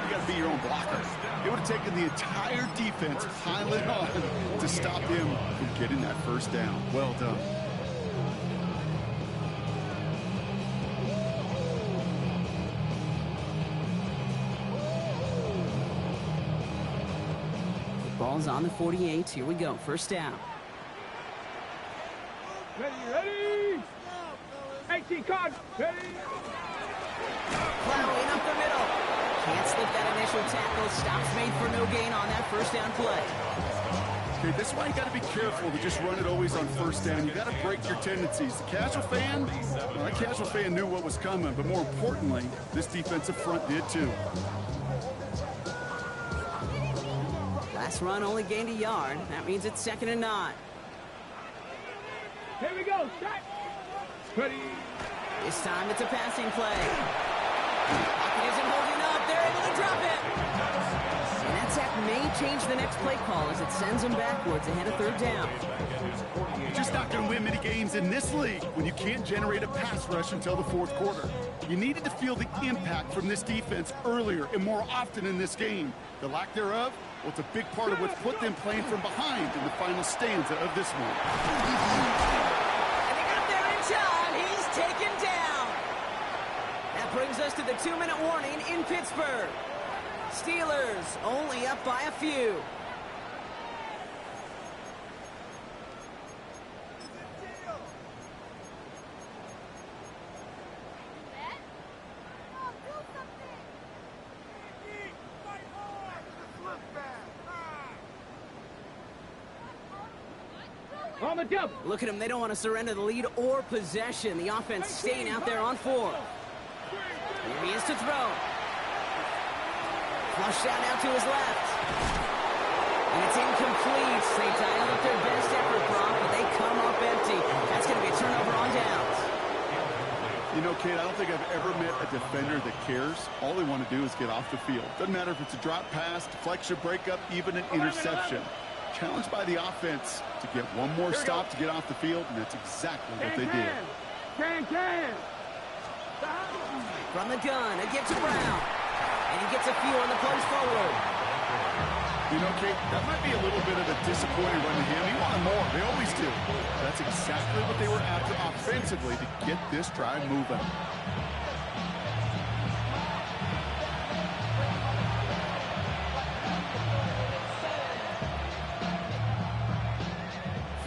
[SPEAKER 3] You got to be your own blocker. It would have taken the entire defense piling on to stop him from getting that first down. Well done.
[SPEAKER 1] The ball's on the 48. Here we go. First down.
[SPEAKER 2] Ready. 18 card. Ready.
[SPEAKER 1] Plowing up the middle. Can't slip that initial tackle. Stops made for no gain on that first down play.
[SPEAKER 3] Okay, this is why you got to be careful to just run it always on first down. You got to break your tendencies. The casual fan, well, that casual fan knew what was coming, but more importantly, this defensive front did too.
[SPEAKER 1] Last run only gained a yard. That means it's 2nd and 9.
[SPEAKER 2] Here we go. Shot. Ready.
[SPEAKER 1] This time it's a passing play. Pocket isn't holding up. They're able to drop it. And that sack may change the next play call as it sends them backwards ahead of 3rd down.
[SPEAKER 3] You're just not going to win many games in this league when you can't generate a pass rush until the 4th quarter. You needed to feel the impact from this defense earlier and more often in this game. The lack thereof, well, it's a big part of what's put them playing from behind in the final stanza of this one.
[SPEAKER 1] And they got there in time. He's taken down. That brings us to the 2-minute warning in Pittsburgh. Steelers only up by a few.
[SPEAKER 2] On the jump.
[SPEAKER 1] Look at them. They don't want to surrender the lead or possession. The offense staying out there on 4. Here he is to throw. Flushed out now to his left. And it's incomplete. They dialed up their best effort, Brock, but they come up empty. That's going to be a turnover on downs.
[SPEAKER 3] You know, Kate, I don't think I've ever met a defender that cares. All they want to do is get off the field. Doesn't matter if it's a drop pass, deflection, breakup, even an interception. Challenged by the offense to get one more stop to get off the field, and that's exactly what they did.
[SPEAKER 2] Can.
[SPEAKER 1] From the gun, a give to Brown. And he gets a few on the plays forward.
[SPEAKER 3] You know, Kate, that might be a little bit of a disappointing run to him. He wanted more. They always do. That's exactly what they were after offensively to get this drive moving.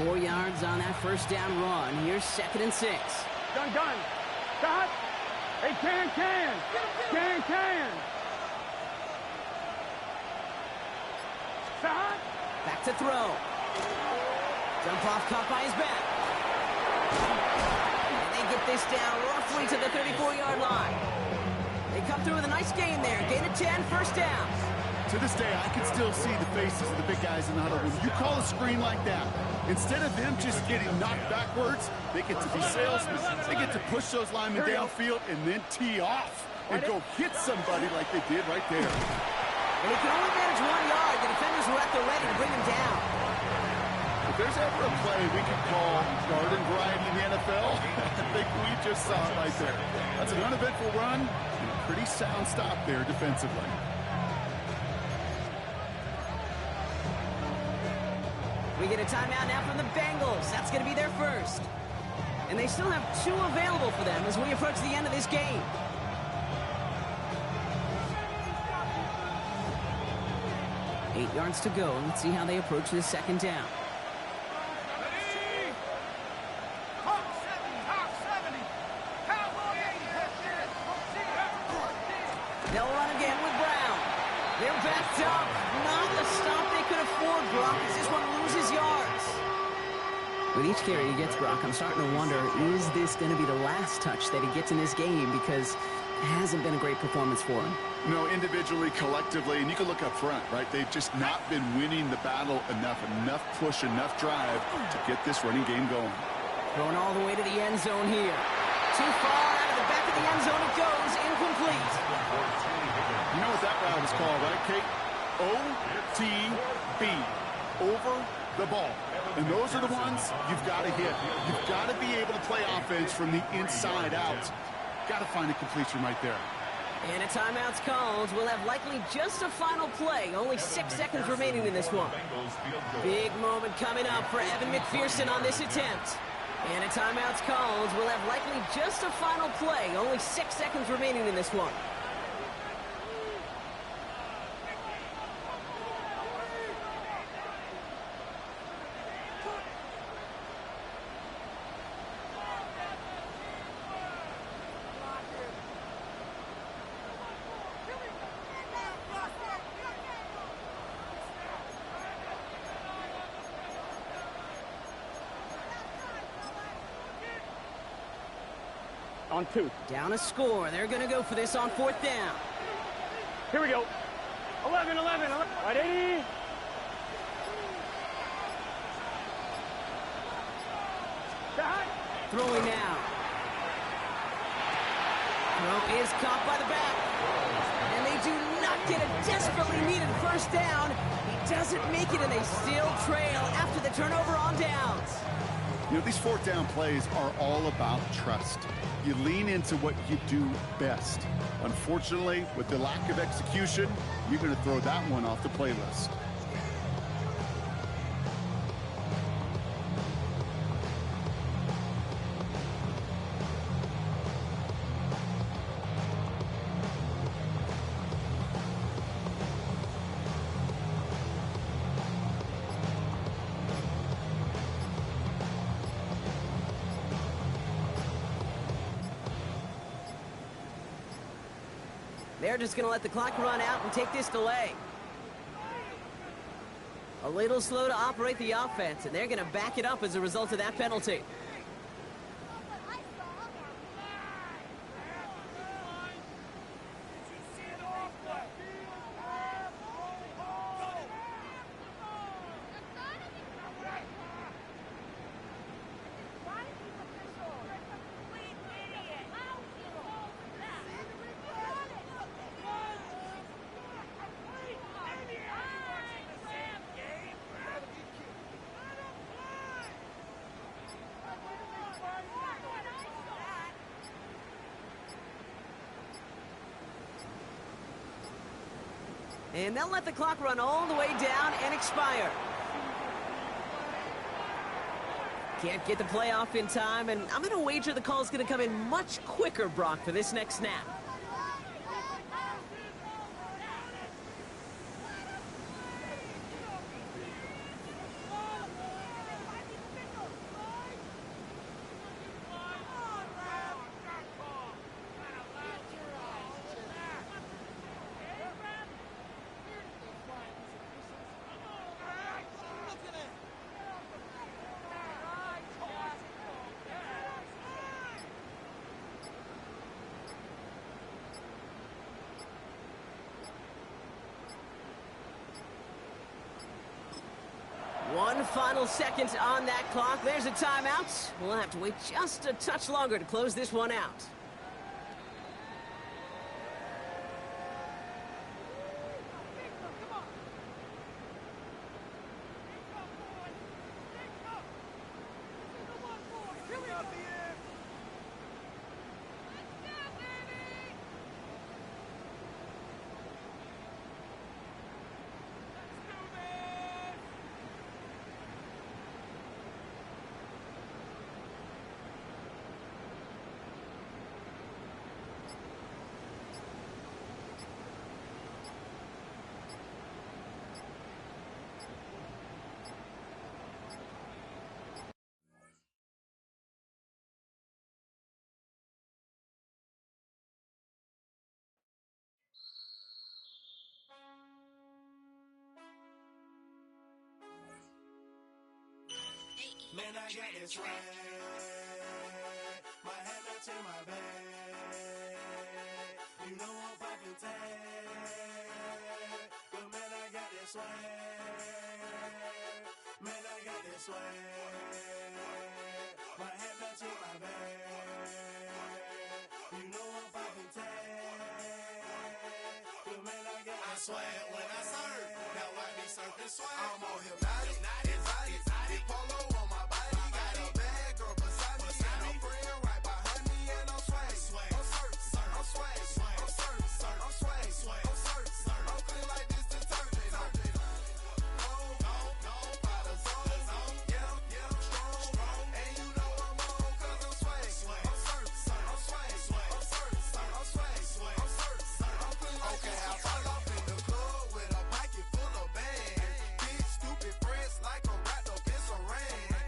[SPEAKER 1] Four yards on that first down run. Here's 2nd and 6.
[SPEAKER 2] Gun. Shot. Hey, can. Shot.
[SPEAKER 1] Back to throw. Jump off caught by his back. And they get this down roughly to the 34-yard line. They come through with a nice gain there. Gain of 10, first down.
[SPEAKER 3] To this day, I can still see the faces of the big guys in the huddle. When you call a screen like that, instead of them just getting knocked backwards, they get to be salesmen. They get to push those linemen downfield and then tee off and go hit somebody like they did right there.
[SPEAKER 1] And he can only manage 1 yard. The defenders were at the ready to bring him down.
[SPEAKER 3] If there's ever a play we could call garden variety in the NFL, I think we just saw it right there. That's an uneventful run and a pretty sound stop there defensively.
[SPEAKER 1] We get a timeout now from the Bengals. That's going to be their first. And they still have 2 available for them as we approach the end of this game. Eight yards to go. Let's see how they approach this second down. They'll run again with Brown. They're backed up. Not the stop they could afford, Brock, as this one loses yards. With each carry he gets, Brock, I'm starting to wonder, is this going to be the last touch that he gets in this game? Because it hasn't been a great performance for him.
[SPEAKER 3] No, individually, collectively, and you can look up front, right? They've just not been winning the battle enough push, enough drive to get this running game going.
[SPEAKER 1] Going all the way to the end zone here. Too far out of the back of the end zone it goes, incomplete.
[SPEAKER 3] You know what that route is called, right, Kate? OTB, over the ball. And those are the ones you've got to hit. You've got to be able to play offense from the inside out. Got to find a completion right there.
[SPEAKER 1] And a timeout's called. We'll have likely just a final play. Only 6 seconds remaining in this one. Big moment coming up for Evan McPherson on this attempt. And a timeout's called. We'll have likely just a final play. Only 6 seconds remaining in this one.
[SPEAKER 2] On 2.
[SPEAKER 1] Down a score. They're going to go for this on 4th down.
[SPEAKER 2] Here we go. 11. Right, 80.
[SPEAKER 1] Throwing now. Throw is caught by the back. And they do not get a desperately needed first down. He doesn't make it, and they still trail after the turnover on downs.
[SPEAKER 3] You know, these 4th down plays are all about trust. You lean into what you do best. Unfortunately, with the lack of execution, you're going to throw that one off the playlist.
[SPEAKER 1] They're just going to let the clock run out and take this delay. A little slow to operate the offense, and they're going to back it up as a result of that penalty. And they'll let the clock run all the way down and expire. Can't get the play off in time, and I'm going to wager the call is going to come in much quicker, Brock, for this next snap. One final second on that clock. There's a timeout. We'll have to wait just a touch longer to close this one out.
[SPEAKER 5] Man, I got this swag. My hat match in my bag. You know I'm poppin' tag. But man, I got this swag. Man, I got this swag. My hat match in my bag. You know I'm poppin' tag. But man, I got this swag when I serve. Now I be surfing swag. I'm on hypnotic, exotic, polo on my body. Got a bad girl beside me, and a friend right behind me, and I'm swag. I'm surf, I'm swag, I'm surf, I'm swag, I'm surf, I'm clean like this detergent. No, by the zone, yeah, strong, and you know I'm on 'cause I'm swag. I'm surf, I'm swag, I'm surf, I'm swag, I'm surf, I'm clean like this. Okay, I fall off in the club with a pocket full of bags. Big stupid friends like I'm wrapped up in some rain.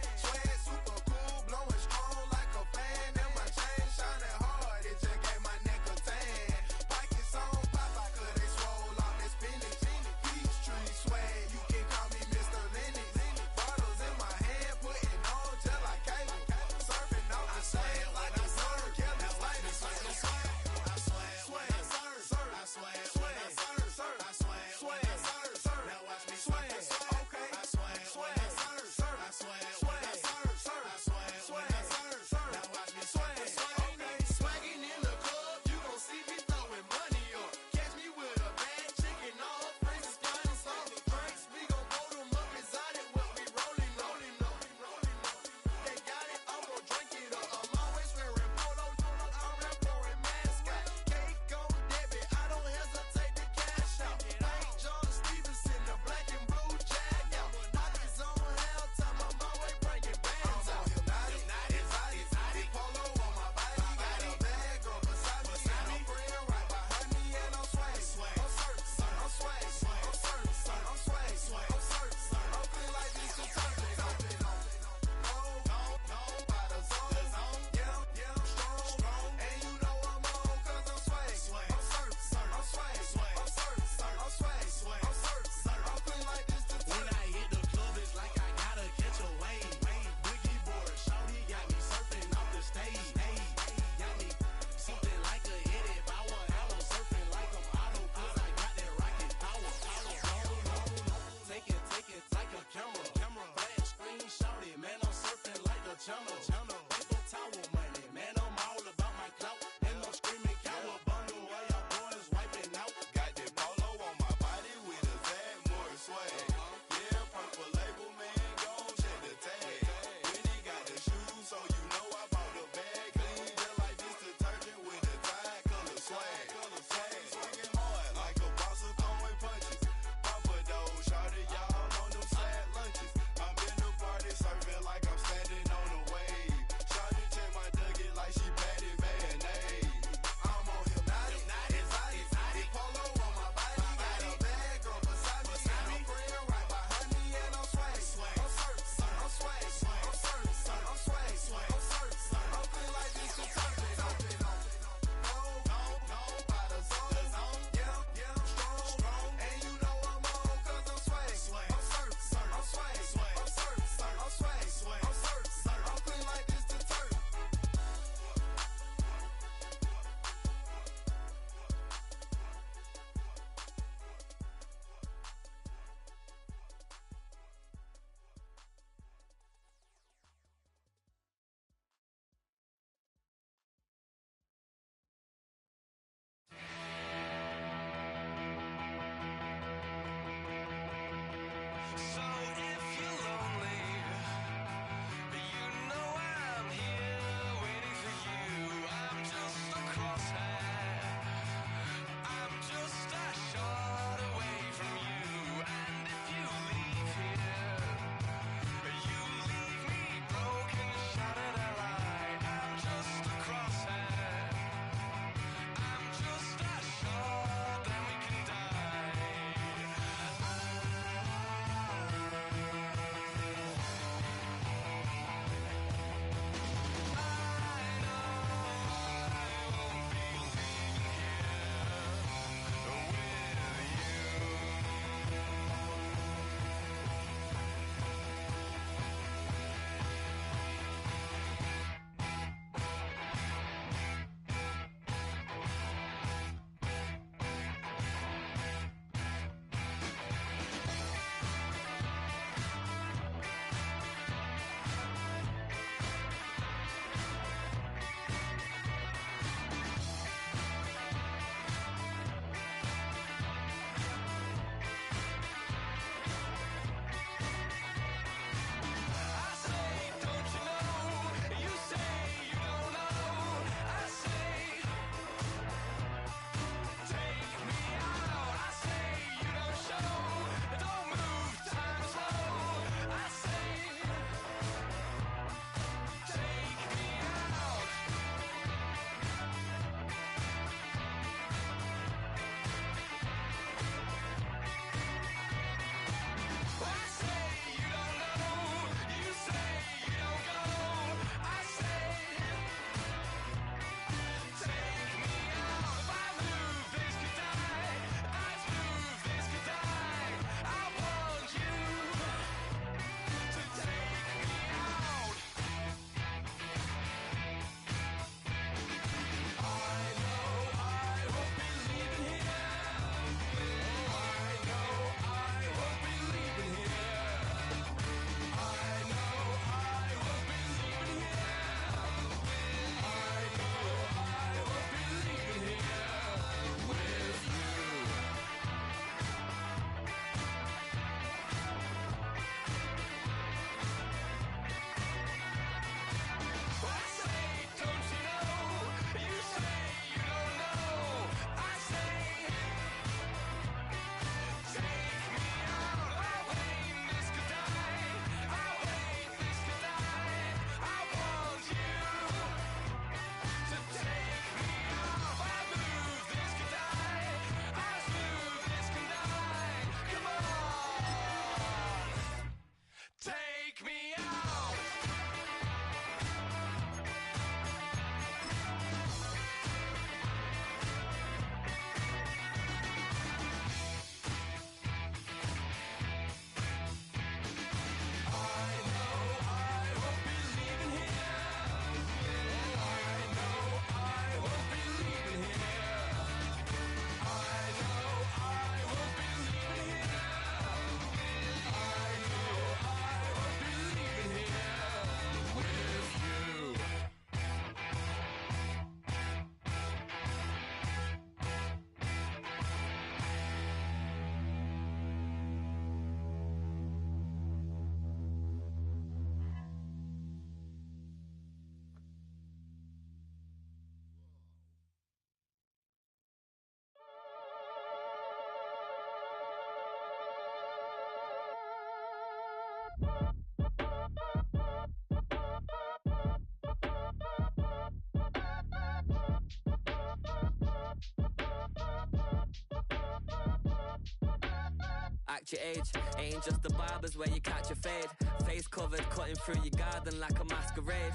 [SPEAKER 6] Act your age, ain't just the barbers where you catch a fade. Face covered, cutting through your garden like a masquerade.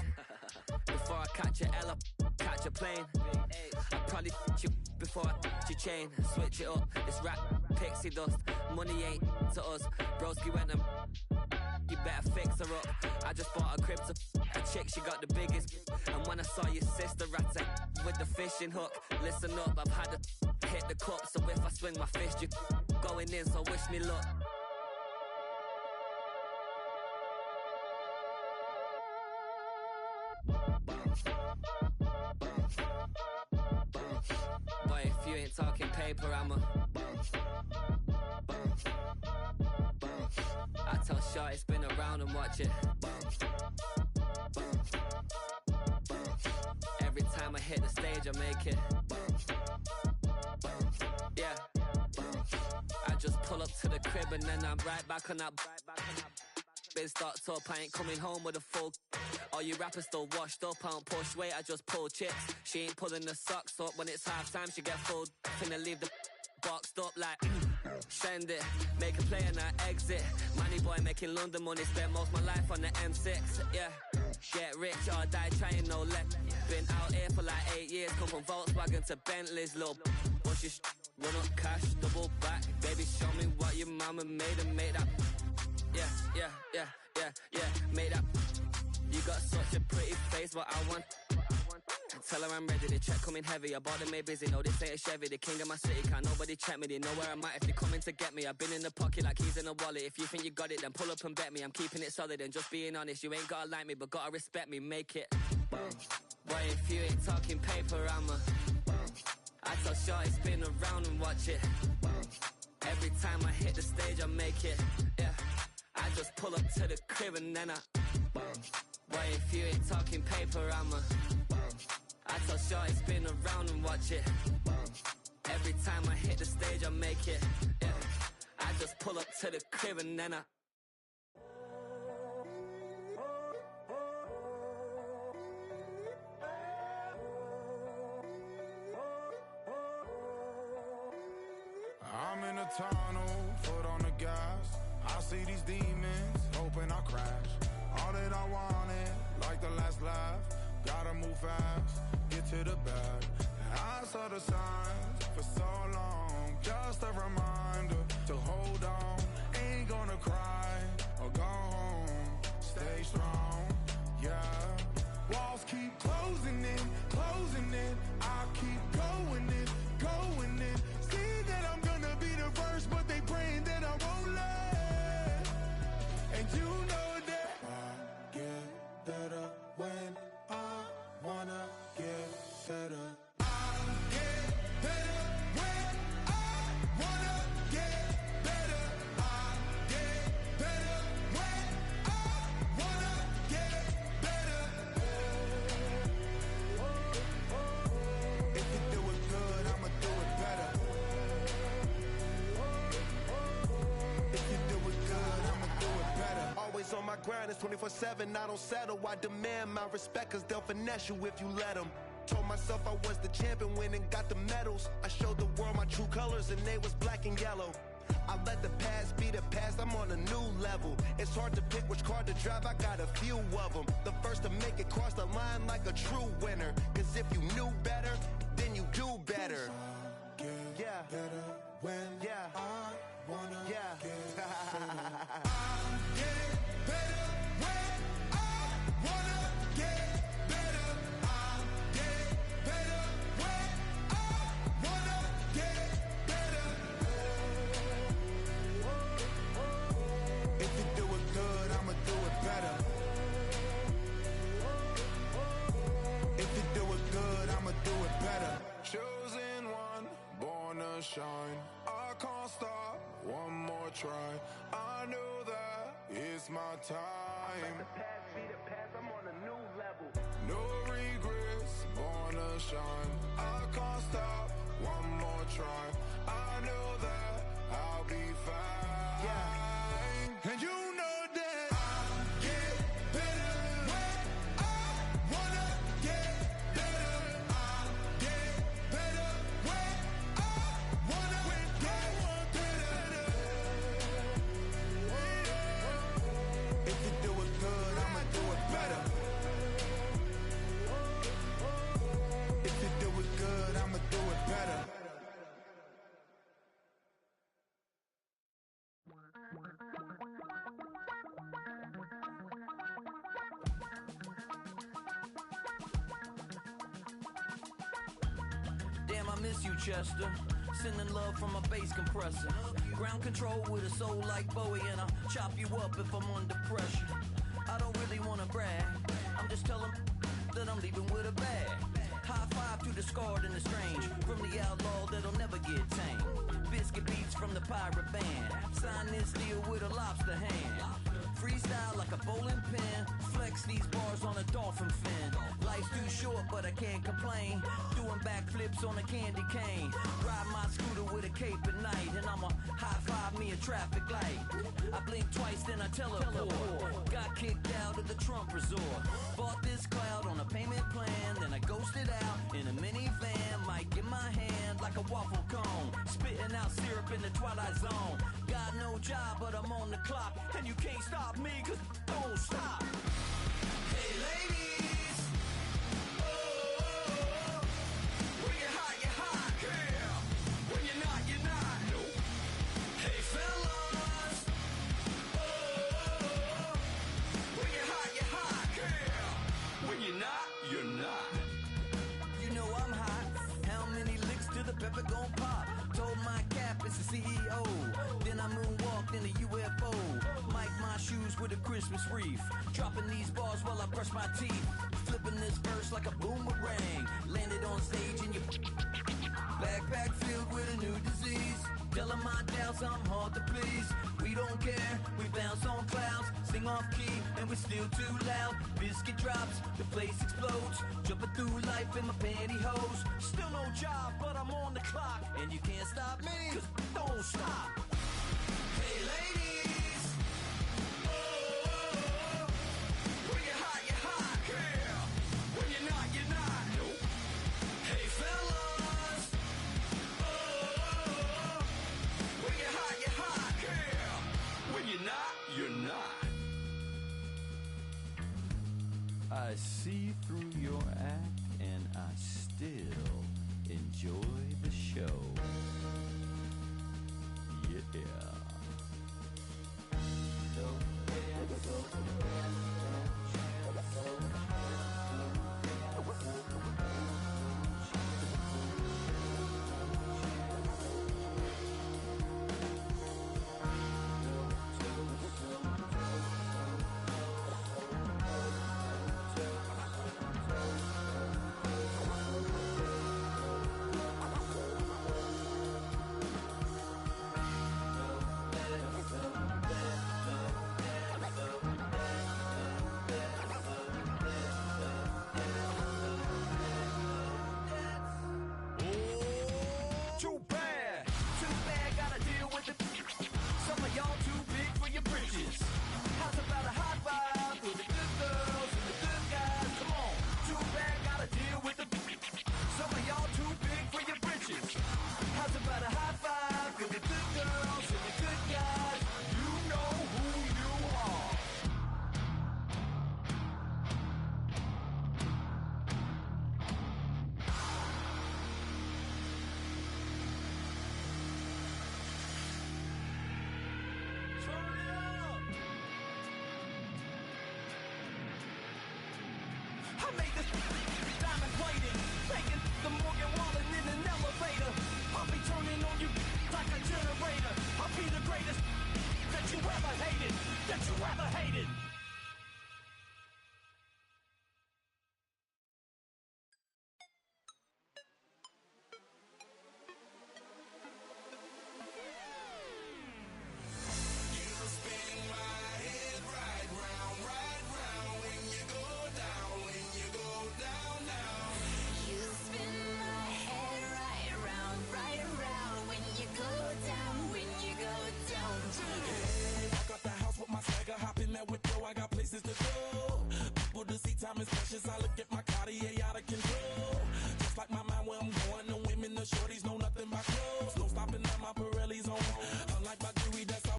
[SPEAKER 6] Before I catch a L up, catch a plane. I'd probably f*** you before I f*** your chain. Switch it up, it's rap, pixie dust. Money ain't to us, broski went and you better fix her up. I just bought a crib to a chick, she got the biggest. And when I saw your sister rat with the fishing hook, listen up, I've had to hit the cup. So if I swing my fist, you going in, so wish me luck. Boy, if you ain't talking paper, I'm a I tell Shorty spin around and watch it. Every time I hit the stage, I make it. Yeah. I just pull up to the crib and then I'm right back on that. Been stocked up, I ain't coming home with a full. All you rappers still washed up, I don't push weight, I just pull chips. She ain't pulling the socks up, when it's half time she get full. Finna leave the boxed up like send it, make a play and I exit. Money boy making London money, spent most my life on the M6. Yeah, get rich or die trying, no let. Been out here for like 8 years, come from Volkswagen to Bentley's, little. What's your run up cash, double back. Baby, show me what your mama made and made that. Yeah, made that. You got such a pretty face, but I want. Tell her I'm ready, the check coming heavy. I bought them made busy, no this ain't a Chevy. The king of my city, can't nobody check me. They know where I'm at if they coming to get me. I've been in the pocket like keys in a wallet. If you think you got it, then pull up and bet me. I'm keeping it solid and just being honest. You ain't gotta like me, but gotta respect me, make it. Boy, if you ain't talking paper, I'm a I tell Shorty spin around and watch it. Every time I hit the stage, I make it. Yeah, I just pull up to the crib and then I Boy, if you ain't talking paper, I'm a I tell Shorty spin around and watch it. Every time I hit the stage, I make it. Yeah, I just pull up to the crib and then I
[SPEAKER 7] I'm in a tunnel, foot on the gas. I see these demons, hoping I crash. All that I wanted, like the last laugh. Gotta move fast, get to the bag. I saw the signs for so long. Just a reminder to hold on. Ain't gonna cry or go home. Stay strong, yeah. Walls keep closing in, closing in. I keep going in, going in. See that I'm gonna be the first, but they praying that I won't let. And you know that I get better when I wanna get better. I get better when I wanna get better. I get better when I wanna get better. If you do it good, I'ma do it better. If you do it good, I'ma do it better.
[SPEAKER 8] Always on my grind, it's 24/7, I don't settle. I demand my respect, cause they'll finesse you if you let them. Told myself I was the champion, went and got the medals. I showed the world my true colors and they was black and yellow. I let the past be the past, I'm on a new level. It's hard to pick which car to drive, I got a few of them. The first to make it cross the line like a true winner. Cause if you knew better, then you do better. Yeah.
[SPEAKER 7] Better when I wanna
[SPEAKER 8] Yeah.
[SPEAKER 7] get better.
[SPEAKER 8] I'm getting better when I wanna get better. I'm getting better when I wanna get better.
[SPEAKER 7] If you do it good, I'ma do it better. If you do it good, I'ma do it better. Chosen one, born to shine. I can't stop, one more try. I know that it's my time.
[SPEAKER 8] Past be the past, I'm on a new level.
[SPEAKER 7] No regrets, born to shine. I can't stop, one more try. I know that I'll be fine.
[SPEAKER 8] Yeah.
[SPEAKER 7] And you know that I
[SPEAKER 9] miss you, Chester. Sending love from a bass compressor. Ground control with a soul like Bowie, and I'll chop you up if I'm under pressure. I don't really wanna brag, I'm just telling that I'm leaving with a bag. High five to the scarred and the strange, from the outlaw that'll never get tamed. Biscuit beats from the pirate band, sign this deal with a lobster hand. Freestyle like a bowling pin, flex these bars on a dolphin fin. Life's too short but I can't complain, doing backflips on a candy cane. Ride my scooter with a cape at night, and I'ma high five me a traffic light. I blink twice then I teleport, got kicked out of the Trump resort. Bought this cloud on a payment plan, then I ghosted out in a minivan. Might get my hand like a waffle cone, spitting out syrup in the twilight zone. Got no job but I'm on the clock, and you can't stop me cause don't stop. Hey ladies, oh, when you're hot, girl. When you're not, nope. Hey fellas, oh, when you're hot, girl. When you're not, you're not. You know I'm hot. How many licks till the pepper gon' pop? Told my cap it's the CEO. Then I moonwalked in a UFO. Mic my shoes with a Christmas wreath. Dropping these bars while I brush my teeth. Flipping this verse like a boomerang. Landed on stage in your backpack filled with a new disease. Telling my doubts I'm hard to please. We don't care, we bounce on clouds. Sing off key and we're still too loud. Biscuit drops, the place explodes. Jumping through life in my pantyhose. Still no job, but I'm on the clock. And you can't stop me, cause don't stop. Hey ladies, oh, when you're hot, girl. When you're not, nope. Hey fellas, oh, when you're hot, girl. When you're not, you're not. I see through your act and I still enjoy the show. Yeah. I made this